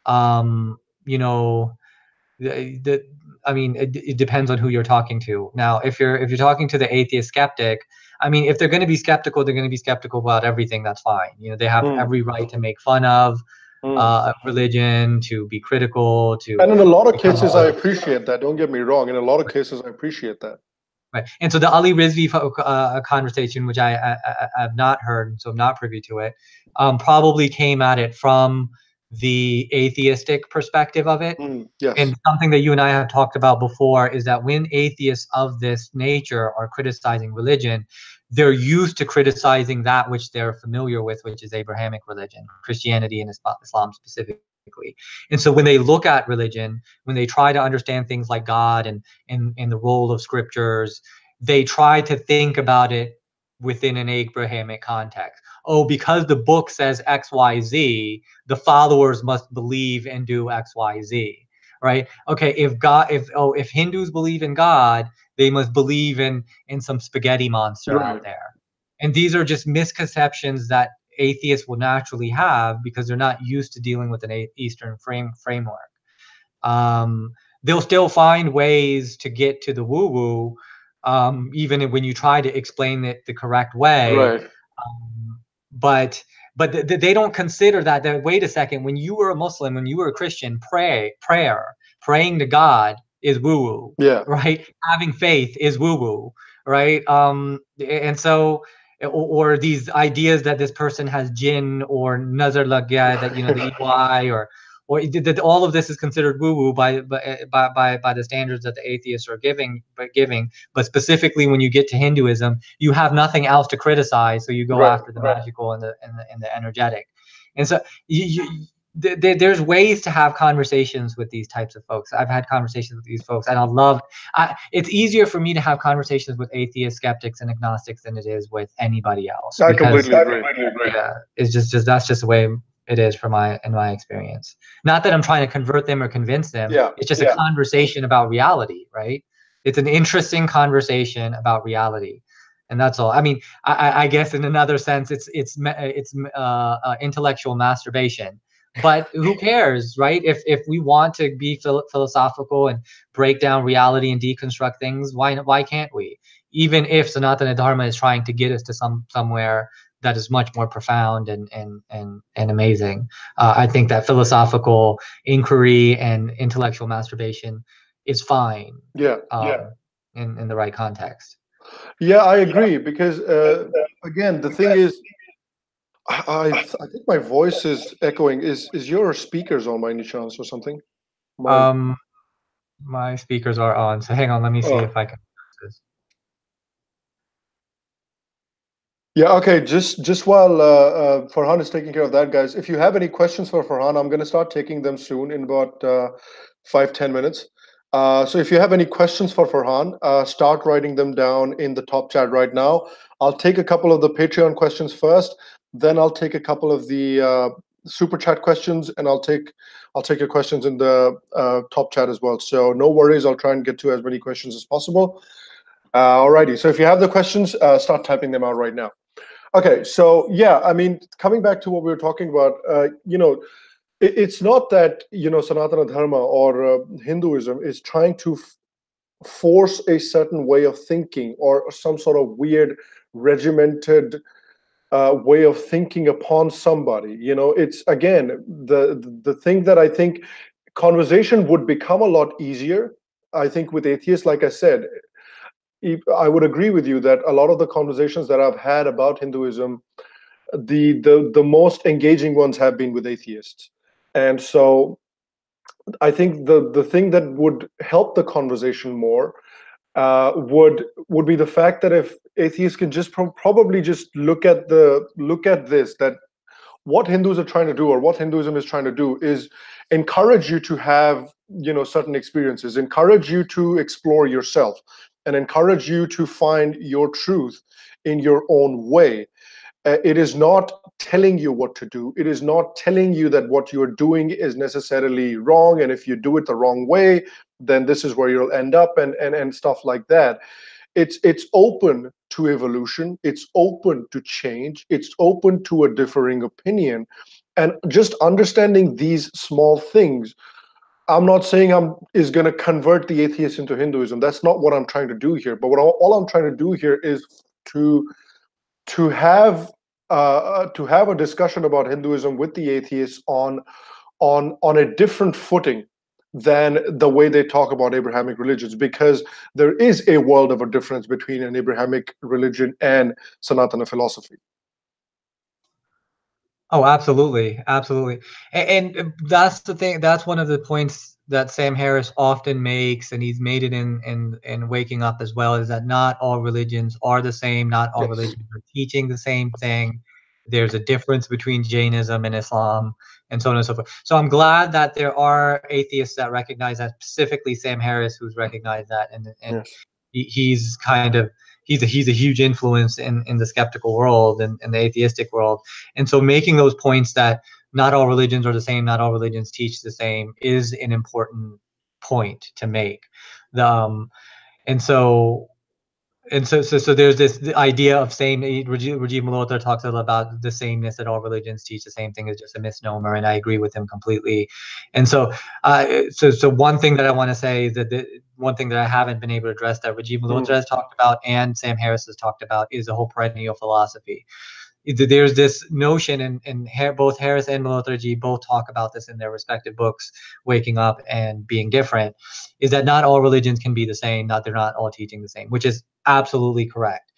um, you know, the I mean, it depends on who you're talking to. Now, if you're talking to the atheist skeptic, I mean, if they're going to be skeptical, they're going to be skeptical about everything. That's fine. They have Mm. every right to make fun of Mm. religion, to be critical, And to in a lot of become cases, I appreciate that. Don't get me wrong. In a lot of cases, I appreciate that. right. And so the Ali Rizvi conversation, which I have not heard, so I'm not privy to it, probably came at it from the atheistic perspective of it. Mm. Yes. And something that you and I have talked about before is that when atheists of this nature are criticizing religion, they're used to criticizing that which they're familiar with, which is Abrahamic religion, Christianity, and Islam specifically. And so when they look at religion, when they try to understand things like God and the role of scriptures, they try to think about it within an Abrahamic context. Oh, because the book says XYZ, the followers must believe and do XYZ, right? Okay, if Hindus believe in God, they must believe in some spaghetti monster out Right. there. And these are just misconceptions that atheists will naturally have because they're not used to dealing with an Eastern framework. um, they'll still find ways to get to the woo woo, even when you try to explain it the correct way. Right. But they don't consider that wait a second, when you were a Muslim, when you were a Christian, praying to God is woo woo, Yeah. right? Having faith is woo woo, right? And so, or these ideas that this person has jinn or nazar lagya, that the evil eye, or that all of this is considered woo-woo by the standards that the atheists are giving. But specifically, when you get to Hinduism, you have nothing else to criticize, so you go Right. after the magical and the energetic. And so there's ways to have conversations with these types of folks. I've had conversations with these folks, and it's easier for me to have conversations with atheists, skeptics, and agnostics than it is with anybody else. I Because completely agree. yeah, it's just that's just the way it is in my experience. Not that I'm trying to convert them or convince them. Yeah. It's just a conversation about reality, right? It's an interesting conversation about reality, and that's all. I mean, I guess in another sense, it's intellectual masturbation. But who cares, right? If we want to be philosophical and break down reality and deconstruct things, why can't we? Even if Sanatana Dharma is trying to get us to somewhere that is much more profound and amazing. I think that philosophical inquiry and intellectual masturbation is fine. Yeah. In the right context. Yeah, I agree, because again, the thing is, I think my voice is echoing. Is your speakers on by any chance or something? My speakers are on, so hang on, let me see if I can fix this. Yeah, okay. Just while Farhan is taking care of that, guys, if you have any questions for Farhan, I'm going to start taking them soon in about 5-10 minutes. So if you have any questions for Farhan, start writing them down in the top chat right now. I'll take a couple of the Patreon questions first, then I'll take a couple of the super chat questions, and I'll take your questions in the top chat as well. So no worries, I'll try and get to as many questions as possible. Alrighty, so if you have the questions, start typing them out right now. Okay, so yeah, I mean, coming back to what we were talking about, it's not that, Sanatana Dharma or Hinduism is trying to force a certain way of thinking or some sort of weird regimented way of thinking upon somebody. It's, again, the thing that I think conversation would become a lot easier, I think, with atheists. Like I said, I would agree with you that a lot of the conversations that I've had about Hinduism, the most engaging ones have been with atheists. And so I think the thing that would help the conversation more would be the fact that if atheists can just probably just look at this, that what Hindus are trying to do, or what Hinduism is trying to do, is encourage you to have, certain experiences, encourage you to explore yourself, and encourage you to find your truth in your own way. It is not telling you what to do. It is not telling you that what you're doing is necessarily wrong, and if you do it the wrong way, then this is where you'll end up, and stuff like that. It's open to evolution. It's open to change. It's open to a differing opinion, and just understanding these small things. I'm not saying is going to convert the atheist into Hinduism. That's not what I'm trying to do here. But all I'm trying to do here is to have a discussion about Hinduism with the atheists on a different footing than the way they talk about Abrahamic religions, because there is a world of a difference between an Abrahamic religion and Sanatana philosophy. Oh, absolutely, absolutely, and that's the thing. That's one of the points that Sam Harris often makes, and he's made it in Waking Up as well, is that not all religions are the same. Not all Yes. religions are teaching the same thing. There's a difference between Jainism and Islam, and so on and so forth. So I'm glad that there are atheists that recognize that, specifically Sam Harris, who's recognized that, and Yes. he's kind of he's a huge influence in the skeptical world and the atheistic world. And so making those points that not all religions are the same, not all religions teach the same, is an important point to make. And so so there's the idea of same. Rajiv Malhotra talks a lot about the sameness, that all religions teach the same thing, is just a misnomer, and I agree with him completely. And so so one thing that I want to say is that one thing that I haven't been able to address, that Rajiv Malhotra has talked about and Sam Harris has talked about, is the whole perennial philosophy. There's this notion, and both Harris and Malhotra both talk about this in their respective books, Waking Up and Being Different, is that not all religions can be the same, they're not all teaching the same, which is absolutely correct.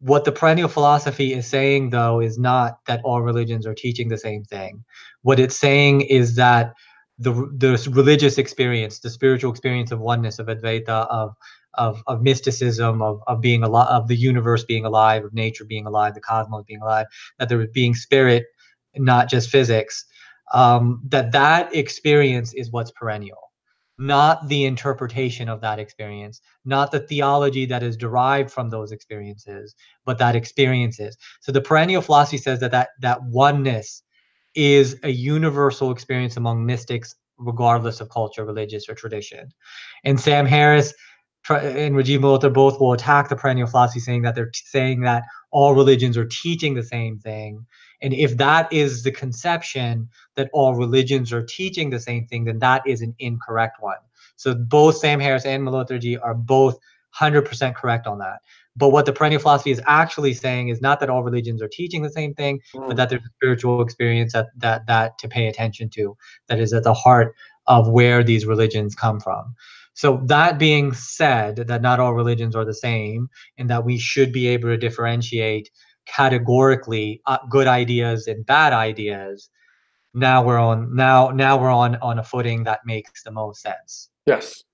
What the perennial philosophy is saying, though, is not that all religions are teaching the same thing. What it's saying is that the religious experience, the spiritual experience of oneness, of Advaita, of mysticism, of being alive, of the universe being alive, of nature being alive, the cosmos being alive, that there being spirit, not just physics, that experience is what's perennial, not the interpretation of that experience, not the theology that is derived from those experiences, but that experiences. So the perennial philosophy says that oneness is a universal experience among mystics, regardless of culture, religious, or tradition. And Sam Harris and Rajiv Malhotra both will attack the perennial philosophy, saying that they're saying that all religions are teaching the same thing. And if that is the conception, that all religions are teaching the same thing, then that is an incorrect one. So both Sam Harris and Malhotra are both 100% correct on that. But what the perennial philosophy is actually saying is not that all religions are teaching the same thing, but that there's a spiritual experience that to pay attention to, that is at the heart of where these religions come from. So that being said, that not all religions are the same, and that we should be able to differentiate categorically good ideas and bad ideas. Now we're on a footing that makes the most sense. Yes.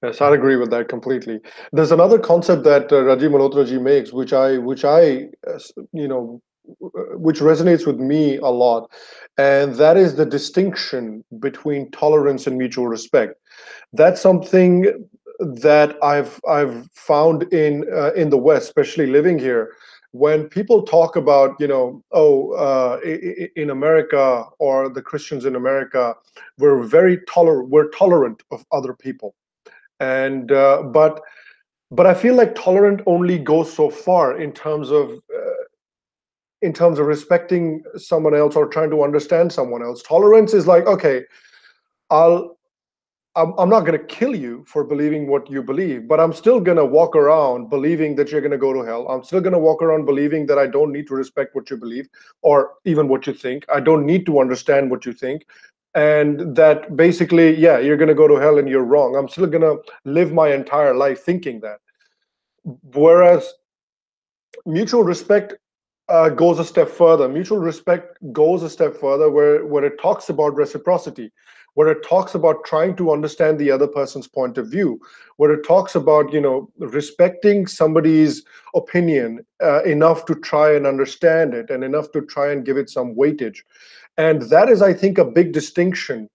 Yes, I agree with that completely. There's another concept that Rajiv Malhotra ji makes, which resonates with me a lot, and that is the distinction between tolerance and mutual respect. That's something that I've found in the West, especially living here. When people talk about, in America, or the Christians in America, we're tolerant of other people, and but I feel like tolerant only goes so far in terms of respecting someone else or trying to understand someone else. Tolerance is like, okay, I'll I'm not going to kill you for believing what you believe, but I'm still going to walk around believing that you're going to go to hell. I'm still going to walk around believing that I don't need to respect what you believe or even what you think. I don't need to understand what you think. And that basically, yeah, you're going to go to hell and you're wrong. I'm still going to live my entire life thinking that. Whereas mutual respect goes a step further. Mutual respect goes a step further where it talks about reciprocity, where it talks about trying to understand the other person's point of view, where it talks about, respecting somebody's opinion enough to try and understand it and enough to try and give it some weightage. And that is, I think, a big distinction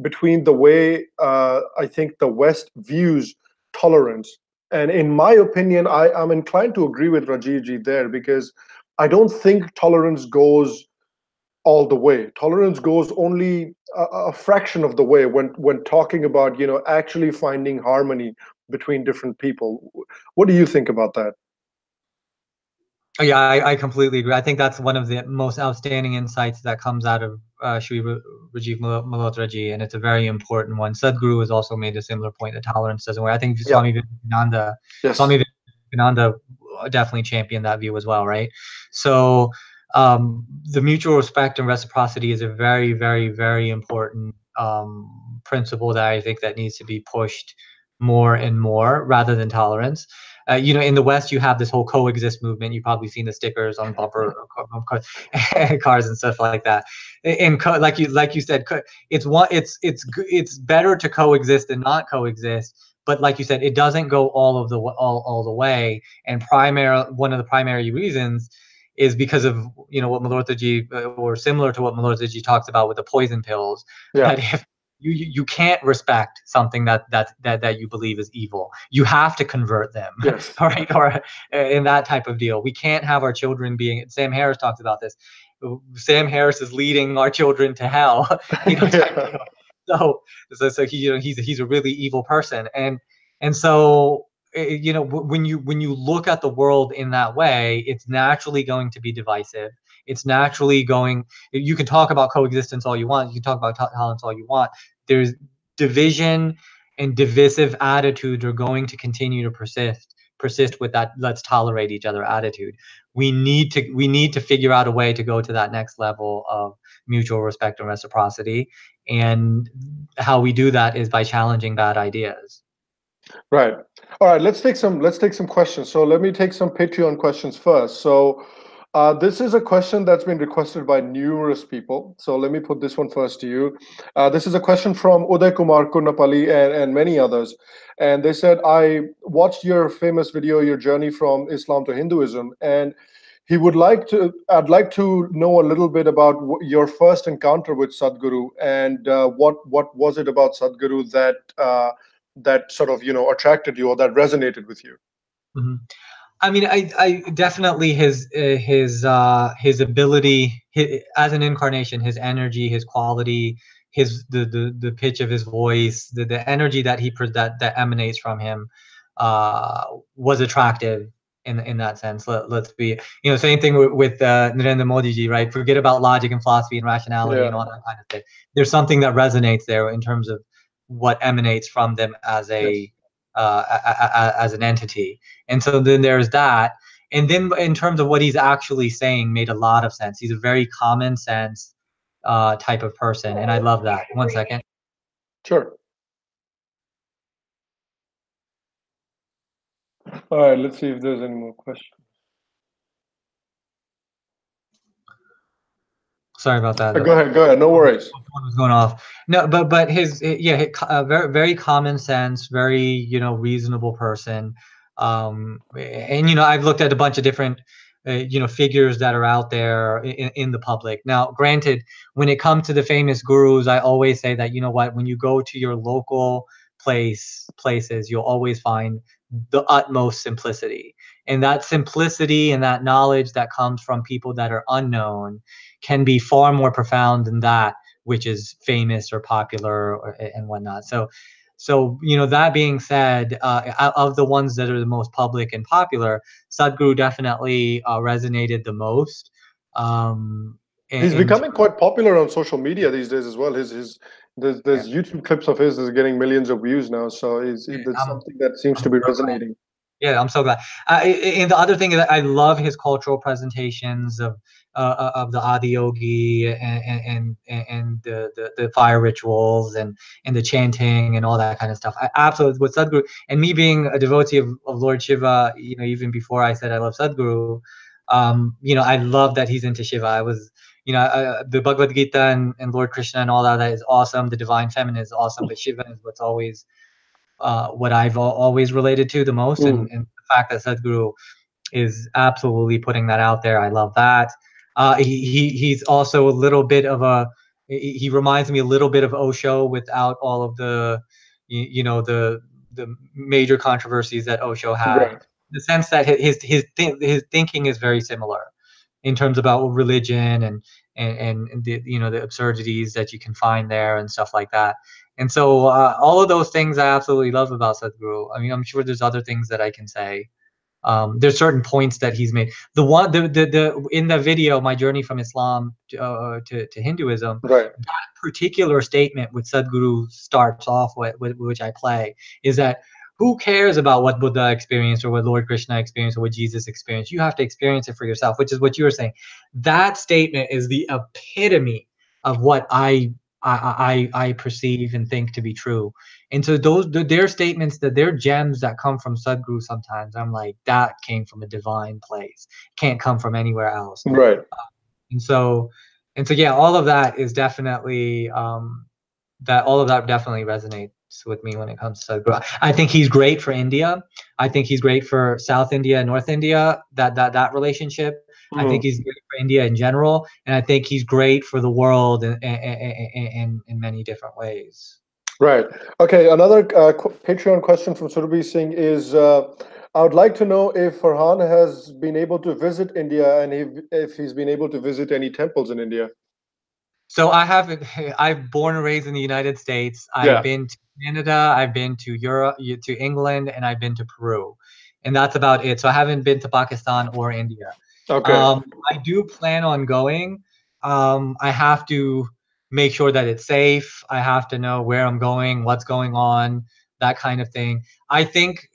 between the way I think the West views tolerance. And in my opinion, I'm inclined to agree with Rajivji there, because I don't think tolerance goes all the way. Tolerance goes only a fraction of the way when talking about, actually finding harmony between different people. What do you think about that? Oh, yeah, I completely agree. I think that's one of the most outstanding insights that comes out of Shri Rajiv Malhotra ji, and it's a very important one. Sadhguru has also made a similar point that tolerance doesn't work. I think Yeah. Yes. Swami Vivekananda definitely championed that view as well, right? So the mutual respect and reciprocity is a very, very, very important principle that I think that needs to be pushed more and more rather than tolerance. In the West, you have this whole coexist movement. You've probably seen the stickers on bumper cars and stuff like that. And like you said, it's better to coexist than not coexist. But like you said, it doesn't go all the way. And one of the primary reasons is because of what Malhotra or similar to what Malhotra talks about with the poison pills. Yeah. That if you can't respect something that you believe is evil. You have to convert them, Yes. all right? Or in that type of deal, we can't have our children being. Sam Harris talks about this. Sam Harris is leading our children to hell, type Yeah. deal. So he's a really evil person, and so when you look at the world in that way, it's naturally going to be divisive. It's naturally going. You can talk about coexistence all you want. You can talk about tolerance all you want. There's division and divisive attitudes are going to continue to persist with that let's tolerate each other attitude. We need to figure out a way to go to that next level of mutual respect and reciprocity, and how we do that is by challenging bad ideas. Right. All right. Let's take some questions. So let me take some Patreon questions first. So this is a question that's been requested by numerous people. So let me put this one first to you. This is a question from Uday Kumar Kurnapalli and many others. And they said, I watched your famous video, your journey from Islam to Hinduism, and I'd like to know a little bit about your first encounter with Sadhguru, and what was it about Sadhguru that sort of, attracted you or that resonated with you? Mhm. I mean, I definitely his ability as an incarnation, his energy, his quality, the pitch of his voice, the energy that that emanates from him, was attractive in that sense. Let's be, same thing with Narendra Modi ji, right? Forget about logic and philosophy and rationality and Yeah. all that kind of thing. There's something that resonates there in terms of what emanates from them as Yes. as an entity. And so then there's that. And then in terms of what he's actually saying made a lot of sense. He's a very common sense type of person. And I love that. One second. Sure. All right. Let's see if there's any more questions. Sorry about that. Go ahead. Go ahead. No worries. Phone was going off. No, but very very common sense, very reasonable person. And I've looked at a bunch of different figures that are out there in the public. Now, granted, when it comes to the famous gurus, I always say that what, when you go to your local places, you'll always find the utmost simplicity, and that simplicity and that knowledge that comes from people that are unknown can be far more profound than that which is famous or popular and whatnot. So that being said, of the ones that are the most public and popular, Sadhguru definitely resonated the most. He's In becoming quite popular on social media these days as well. His Yeah, there's YouTube clips of his that are getting millions of views now. So it's I'm, something that seems I'm to be so glad. resonating. Yeah, I'm so glad. And the other thing is that I love his cultural presentations of the Adiyogi and the fire rituals and the chanting and all that kind of stuff. I absolutely with Sadhguru, and me being a devotee of Lord Shiva, even before I said I love Sadhguru, I love that he's into Shiva. I was, the Bhagavad Gita and Lord Krishna and all that is awesome. The divine feminine is awesome, but Shiva is what's always what I've always related to the most, Mm. and the fact that Sadhguru is absolutely putting that out there, I love that. He's also a little bit of he reminds me a little bit of Osho without all of the major controversies that Osho had. In Right. the sense that his thinking is very similar in terms about religion and the absurdities that you can find there and stuff like that. And so all of those things I absolutely love about Sadhguru. I mean, I'm sure there's other things that I can say. There's certain points that he's made. The one the in the video, my journey from Islam to Hinduism, Right. that particular statement which Sadhguru starts off with, which I play, is that who cares about what Buddha experienced or what Lord Krishna experienced or what Jesus experienced? You have to experience it for yourself, which is what you were saying. That statement is the epitome of what I perceive and think to be true. And so their statements, that they're gems that come from Sadhguru sometimes. I'm like, that came from a divine place. Can't come from anywhere else. Right. And so yeah, all of that is definitely all of that definitely resonates with me when it comes to Sadhguru. I think he's great for India. I think he's great for South India and North India, that relationship. I think Mm. he's great for India in general, and I think he's great for the world in many different ways. Right. Okay. Another Patreon question from Surabhi Singh is, I would like to know if Farhan has been able to visit India, and if he's been able to visit any temples in India. So I haven't. I've born and raised in the United States. I've Yeah. been to Canada. I've been to Europe, to England, and I've been to Peru, and that's about it. So I haven't been to Pakistan or India. Okay. I do plan on going. I have to make sure that it's safe. I have to know where I'm going, what's going on, that kind of thing. I think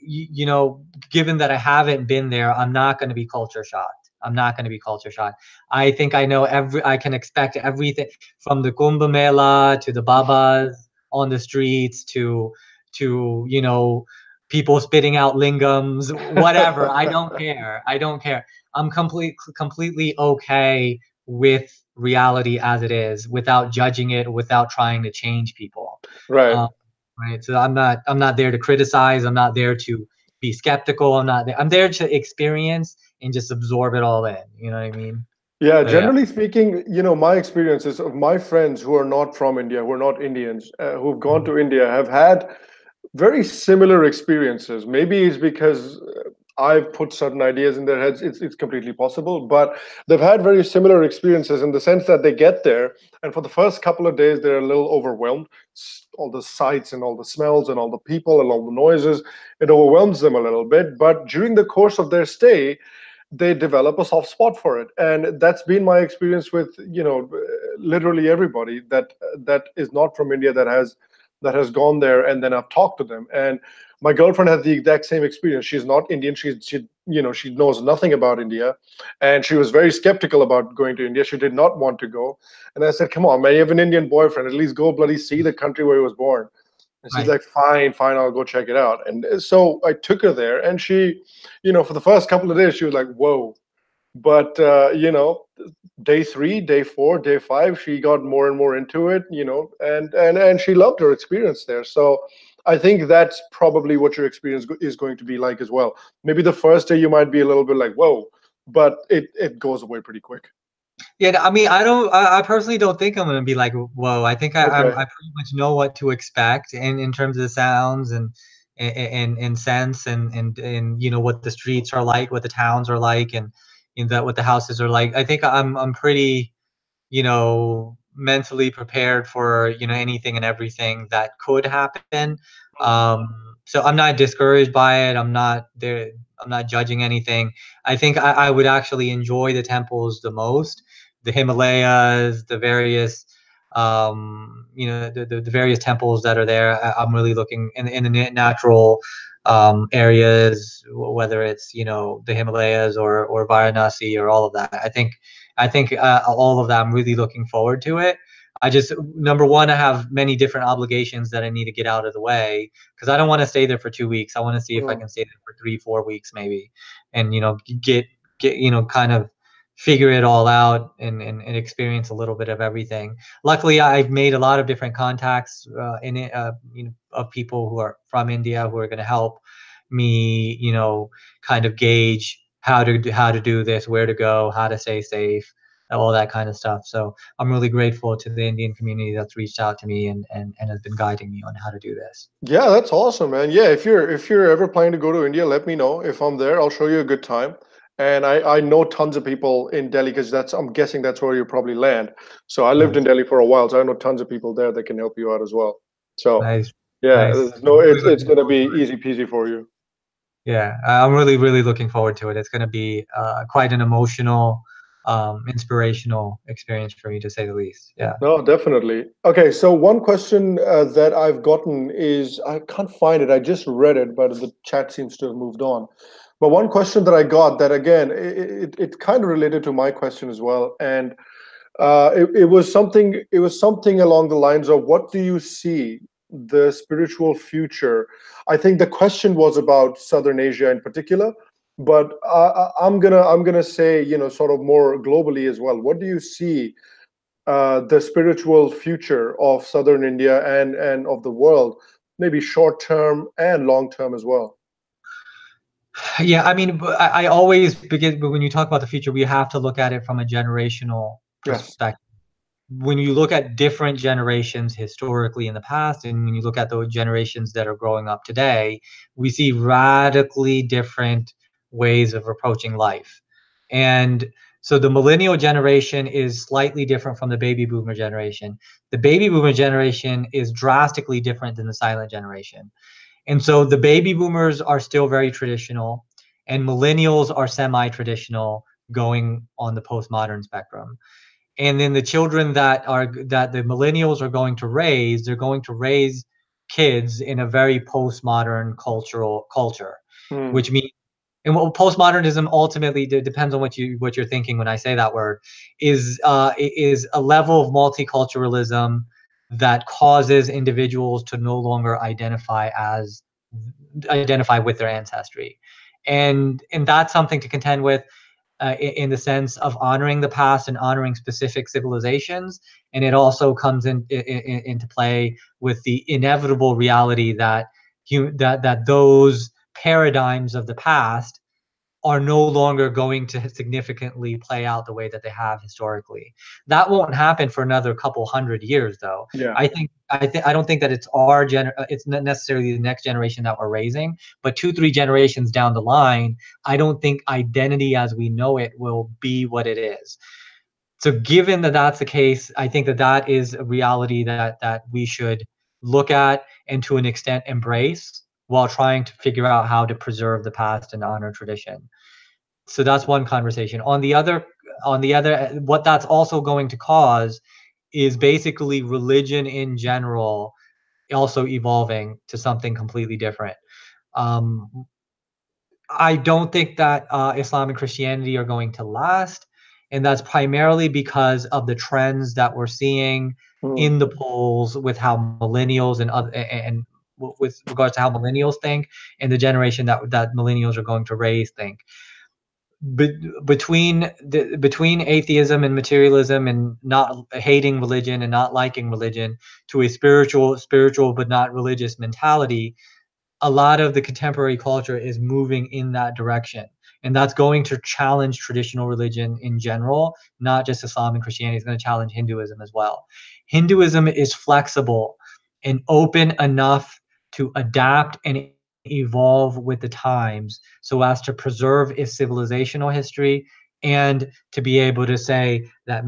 given that I haven't been there, I'm not going to be culture shocked. I'm not going to be culture shocked. I think I know I can expect everything from the Kumbh Mela to the Babas on the streets to people spitting out lingams, whatever. I don't care. I don't care. I'm completely okay with reality as it is, without judging it, without trying to change people. Right. Um, right. So I'm not there to criticize. I'm not there to be skeptical. I'm there to experience and just absorb it all in. You know what I mean? Yeah, So yeah. generally speaking, my experiences of my friends who are not from India, who are not Indians, who've gone Mhm. to India, have had very similar experiences. Maybe it's because I've put certain ideas in their heads. It's completely possible, but they've had very similar experiences in the sense that they get there, and for the first couple of days, they're a little overwhelmed. All the sights and all the smells and all the people and all the noises, it overwhelms them a little bit. But during the course of their stay, they develop a soft spot for it, and that's been my experience with literally everybody that is not from India that has gone there, and then I've talked to them. And my girlfriend had the exact same experience. She's not Indian. She knows nothing about India, and she was very skeptical about going to India. She did not want to go, and I said, come on, man, you have an Indian boyfriend, at least go bloody see the country where he was born. And she's Right. like, fine, fine, I'll go check it out. And so I took her there, and she, for the first couple of days, she was like, whoa. But, day 3, day 4, day 5, she got more and more into it, and she loved her experience there. So I think that's probably what your experience is going to be like as well. Maybe the first day you might be a little bit like, whoa, but it goes away pretty quick. Yeah, I mean, I personally don't think I'm gonna be like, whoa. I think Okay. I pretty much know what to expect in terms of the sounds and sense and what the streets are like, what the towns are like, and that what the houses are like. I think I'm pretty mentally prepared for anything and everything that could happen. So I'm not discouraged by it. I'm not there. I'm not judging anything. I think I would actually enjoy the temples the most, the Himalayas, the various the various temples that are there. I'm really looking in the natural areas, whether it's the Himalayas or Varanasi or all of that. I think all of that. I'm really looking forward to it. I just, number one, I have many different obligations that I need to get out of the way because I don't want to stay there for 2 weeks. I want to see if I Mm. can stay there for 3, 4 weeks maybe, and get kind of figure it all out and experience a little bit of everything. Luckily, I've made a lot of different contacts in it, of people who are from India who are going to help me, kind of gauge how to do this, where to go, how to stay safe, all that kind of stuff. So I'm really grateful to the Indian community that's reached out to me and has been guiding me on how to do this. Yeah, that's awesome, man. Yeah, if you're ever planning to go to India, let me know. If I'm there, I'll show you a good time. And I know tons of people in Delhi because I'm guessing that's where you probably land. So I lived in Nice, Delhi for a while, so I know tons of people there that can help you out as well. So nice, yeah, nice. it's Really it's looking gonna forward be to it. easy peasy for you. Yeah, I'm really, really looking forward to it. It's going to be quite an emotional, inspirational experience for me, to say the least. Yeah. No, definitely. Okay, so one question that I've gotten is I can't find it. I just read it, but the chat seems to have moved on. But one question that I got that again, it kind of related to my question as well, and it was something along the lines of what do you see the spiritual future. I think the question was about Southern Asia in particular, but I'm gonna say sort of more globally as well. What do you see the spiritual future of Southern India and of the world, maybe short term and long term as well? Yeah, I mean, I always begin, but when you talk about the future, we have to look at it from a generational Yes. perspective. When you look at different generations historically in the past, and when you look at the generations that are growing up today, we see radically different ways of approaching life. And so the millennial generation is slightly different from the baby boomer generation. The baby boomer generation is drastically different than the silent generation. And so the baby boomers are still very traditional, and millennials are semi-traditional, going on the postmodern spectrum. And then the children that the millennials are going to raise, they're going to raise kids in a very postmodern culture, Hmm. which means, and what postmodernism ultimately depends on what you're thinking when I say that word, is a level of multiculturalism that causes individuals to no longer identify as identify with their ancestry. And that's something to contend with, in the sense of honoring the past and honoring specific civilizations. And it also comes into play with the inevitable reality that that those paradigms of the past are no longer going to significantly play out the way that they have historically. That won't happen for another couple hundred years, though. Yeah. I don't think that it's not necessarily the next generation that we're raising, but 2-3 generations down the line, I don't think identity as we know it will be what it is. So given that that's the case, I think that that is a reality that we should look at and to an extent embrace, while trying to figure out how to preserve the past and honor tradition. So that's one conversation. On the other, what that's also going to cause is basically religion in general also evolving to something completely different. Um, I don't think that Islam and Christianity are going to last, and that's primarily because of the trends that we're seeing Mm. in the polls with how millennials and with regards to how millennials think, and the generation that millennials are going to raise think. Between atheism and materialism and not hating religion and not liking religion to a spiritual but not religious mentality, a lot of the contemporary culture is moving in that direction. And that's going to challenge traditional religion in general, not just Islam and Christianity. It's going to challenge Hinduism as well. Hinduism is flexible and open enough to adapt and evolve with the times so as to preserve its civilizational history, and to be able to say that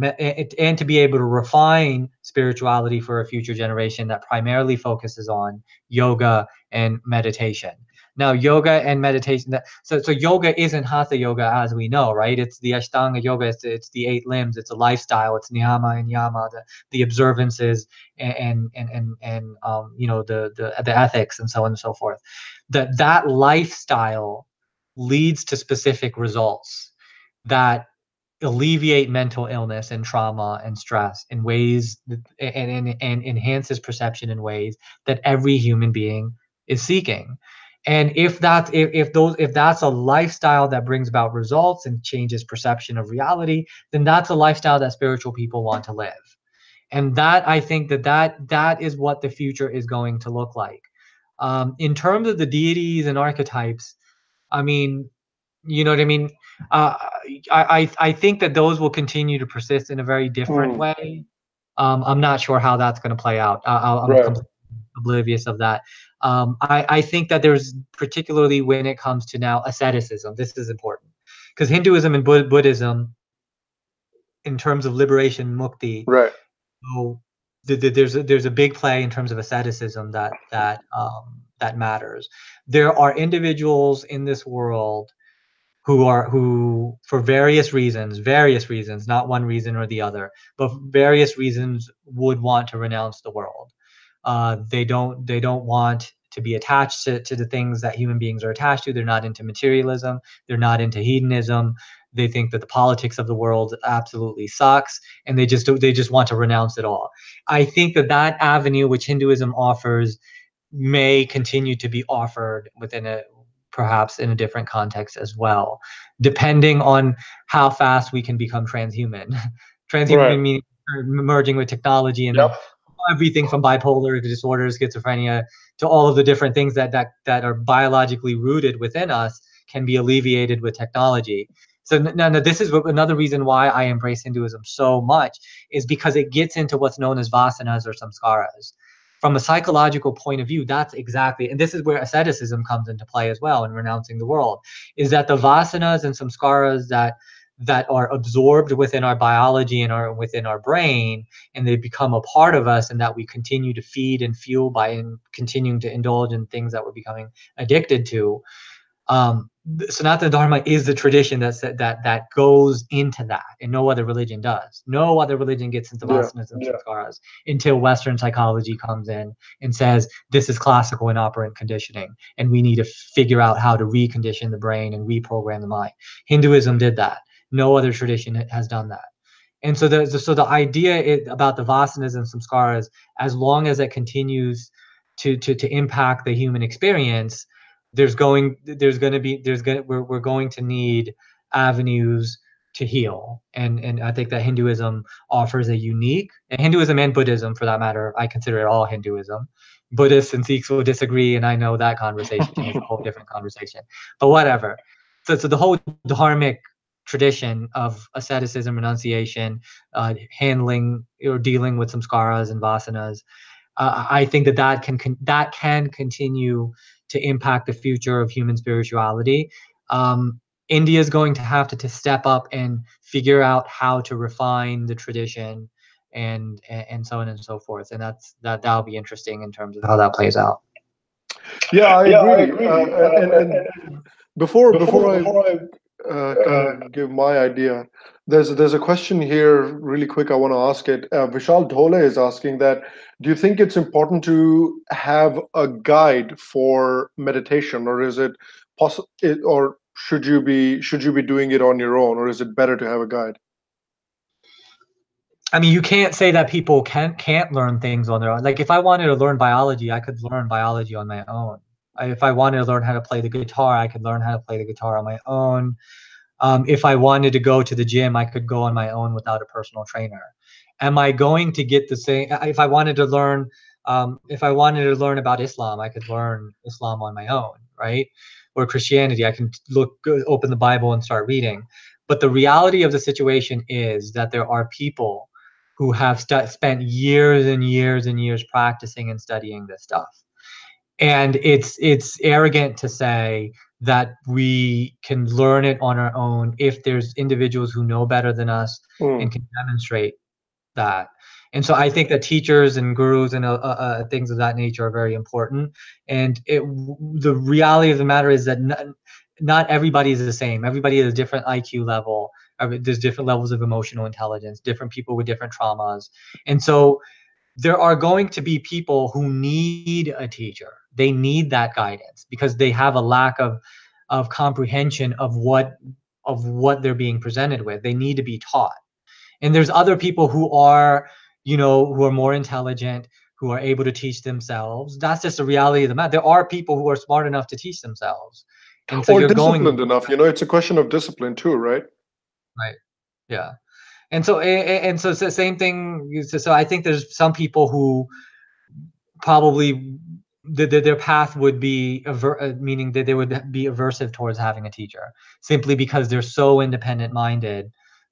and to be able to refine spirituality for a future generation that primarily focuses on yoga and meditation. Now, yoga and meditation. So yoga isn't hatha yoga as we know, right? It's the Ashtanga yoga. It's the 8 limbs. It's a lifestyle. It's niyama and yama, the observances, and the ethics and so on and so forth. That lifestyle leads to specific results that alleviate mental illness and trauma and stress in ways and enhances perception in ways that every human being is seeking. And if that's a lifestyle that brings about results and changes perception of reality, then that's a lifestyle that spiritual people want to live. And that, I think that is what the future is going to look like. In terms of the deities and archetypes, I mean, you know what I mean? Uh, I think that those will continue to persist in a very different Mm. way. I'm not sure how that's going to play out. I'm Right. completely oblivious of that. I think that there's, particularly when it comes to now asceticism, this is important, because Hinduism and Buddhism, in terms of liberation, mukti, Right. so there's a big play in terms of asceticism that matters. There are individuals in this world who for various reasons, not one reason or the other, but various reasons, would want to renounce the world. They don't want to be attached to the things that human beings are attached to. They're not into materialism. They're not into hedonism. They think that the politics of the world absolutely sucks, and they just want to renounce it all. I think that avenue which Hinduism offers may continue to be offered perhaps in a different context as well, depending on how fast we can become transhuman. Right. Transhuman meaning merging with technology, and Yep. then everything from bipolar disorders, schizophrenia, to all of the different things that are biologically rooted within us can be alleviated with technology. So no, this is another reason why I embrace Hinduism so much, is because it gets into what's known as vasanas or samskaras. From a psychological point of view, that's exactly, and this is where asceticism comes into play as well, in renouncing the world, is that the vasanas and samskaras that are absorbed within our biology and within our brain, and they become a part of us, and that we continue to feed and fuel by continuing to indulge in things that we're becoming addicted to. Sanatana Dharma is the tradition that goes into that, and no other religion does. No other religion gets into Yeah. vasanas and samskaras until Western psychology comes in and says this is classical and operant conditioning, and we need to figure out how to recondition the brain and reprogram the mind. Hinduism did that. No other tradition has done that. And so the idea about the vasanas and samskaras, as long as it continues to impact the human experience, we're going to need avenues to heal. And I think that Hinduism offers a unique, and Hinduism and Buddhism for that matter, I consider it all Hinduism. Buddhists and Sikhs will disagree, and I know that conversation is a whole different conversation, but whatever. So the whole dharmic tradition of asceticism, renunciation, handling or dealing with samskaras and vasanas, I think that can continue to impact the future of human spirituality. India is going to have to step up and figure out how to refine the tradition, and so on and so forth. And that'll be interesting in terms of how that plays out. Yeah, I Yeah, I agree. agree. And before I Before I kind of give my idea, there's a question here, really quick. I want to ask it. Vishal Dhole is asking that: do you think it's important to have a guide for meditation, or is it possible, or should you be doing it on your own, or is it better to have a guide? I mean, you can't say that people can't learn things on their own. Like if I wanted to learn biology, I could learn biology on my own. If I wanted to learn how to play the guitar, I could learn how to play the guitar on my own. If I wanted to go to the gym, I could go on my own without a personal trainer. Am I going to get the same? If I wanted to learn about Islam, I could learn Islam on my own, right? Or Christianity, I can open the Bible and start reading. But the reality of the situation is that there are people who have spent years and years and years practicing and studying this stuff. And it's arrogant to say that we can learn it on our own if there's individuals who know better than us and can demonstrate that. And so I think that teachers and gurus and things of that nature are very important. And the reality of the matter is that not everybody is the same. Everybody has a different IQ level. There's different levels of emotional intelligence, different people with different traumas. And so there are going to be people who need a teacher. They need that guidance because they have a lack of comprehension of what they're being presented with. They need to be taught. And there's other people who are more intelligent, who are able to teach themselves. That's just the reality of the matter. There are people who are smart enough to teach themselves. And so Or you're going disciplined enough. It's a question of discipline too, right? right. Yeah. And so it's the same thing. So I think there's some people who probably their path would be meaning that they would be aversive towards having a teacher, simply because they're so independent minded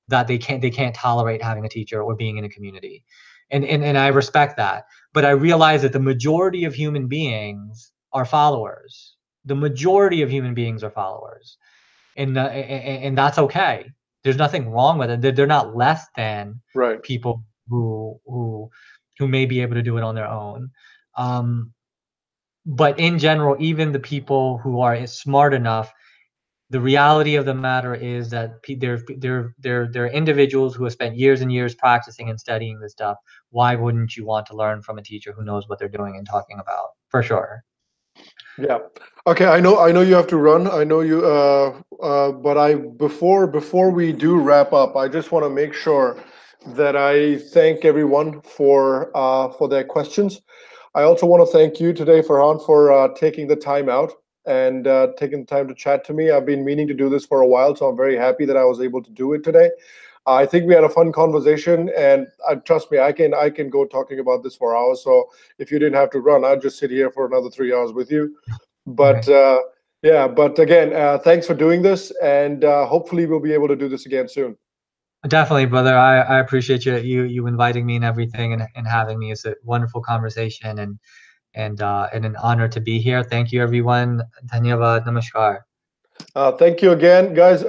that they can't tolerate having a teacher or being in a community. And I respect that, but I realize that the majority of human beings are followers. The majority of human beings are followers, and that's okay. There's nothing wrong with it. They're not less than Right. people who may be able to do it on their own. But in general, even the people who are smart enough, the reality of the matter is that they're individuals who have spent years and years practicing and studying this stuff. Why wouldn't you want to learn from a teacher who knows what they're doing and talking about? For sure. Yeah. Okay. I know you have to run. I know you. But before we do wrap up, I just want to make sure that I thank everyone for their questions. I also want to thank you today, Farhan, for taking the time out and taking the time to chat to me. I've been meaning to do this for a while, so I'm very happy that I was able to do it today. I think we had a fun conversation, and trust me, I can go talking about this for hours. So if you didn't have to run, I'd just sit here for another 3 hours with you. But yeah, but again, thanks for doing this, and hopefully we'll be able to do this again soon. Definitely, brother. I appreciate you inviting me and everything, and having me. It's a wonderful conversation, and an honor to be here. Thank you, everyone. Dhanyavad. Namaskar. Thank you again, guys.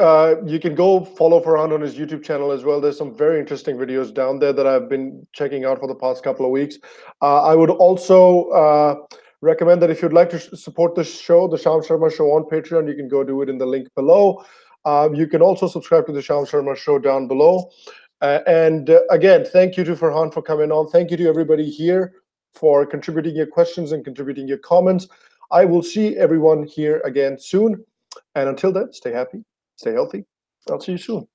You can go follow Farhan on his YouTube channel as well. There's some very interesting videos down there that I've been checking out for the past couple of weeks. I would also recommend that if you'd like to support this show, the Sham Sharma Show on Patreon, you can go do it in the link below. You can also subscribe to the Sham Sharma Show down below. And again, thank you to Farhan for coming on. Thank you to everybody here for contributing your questions and contributing your comments. I will see everyone here again soon. And until then, stay happy, stay healthy. I'll see you soon.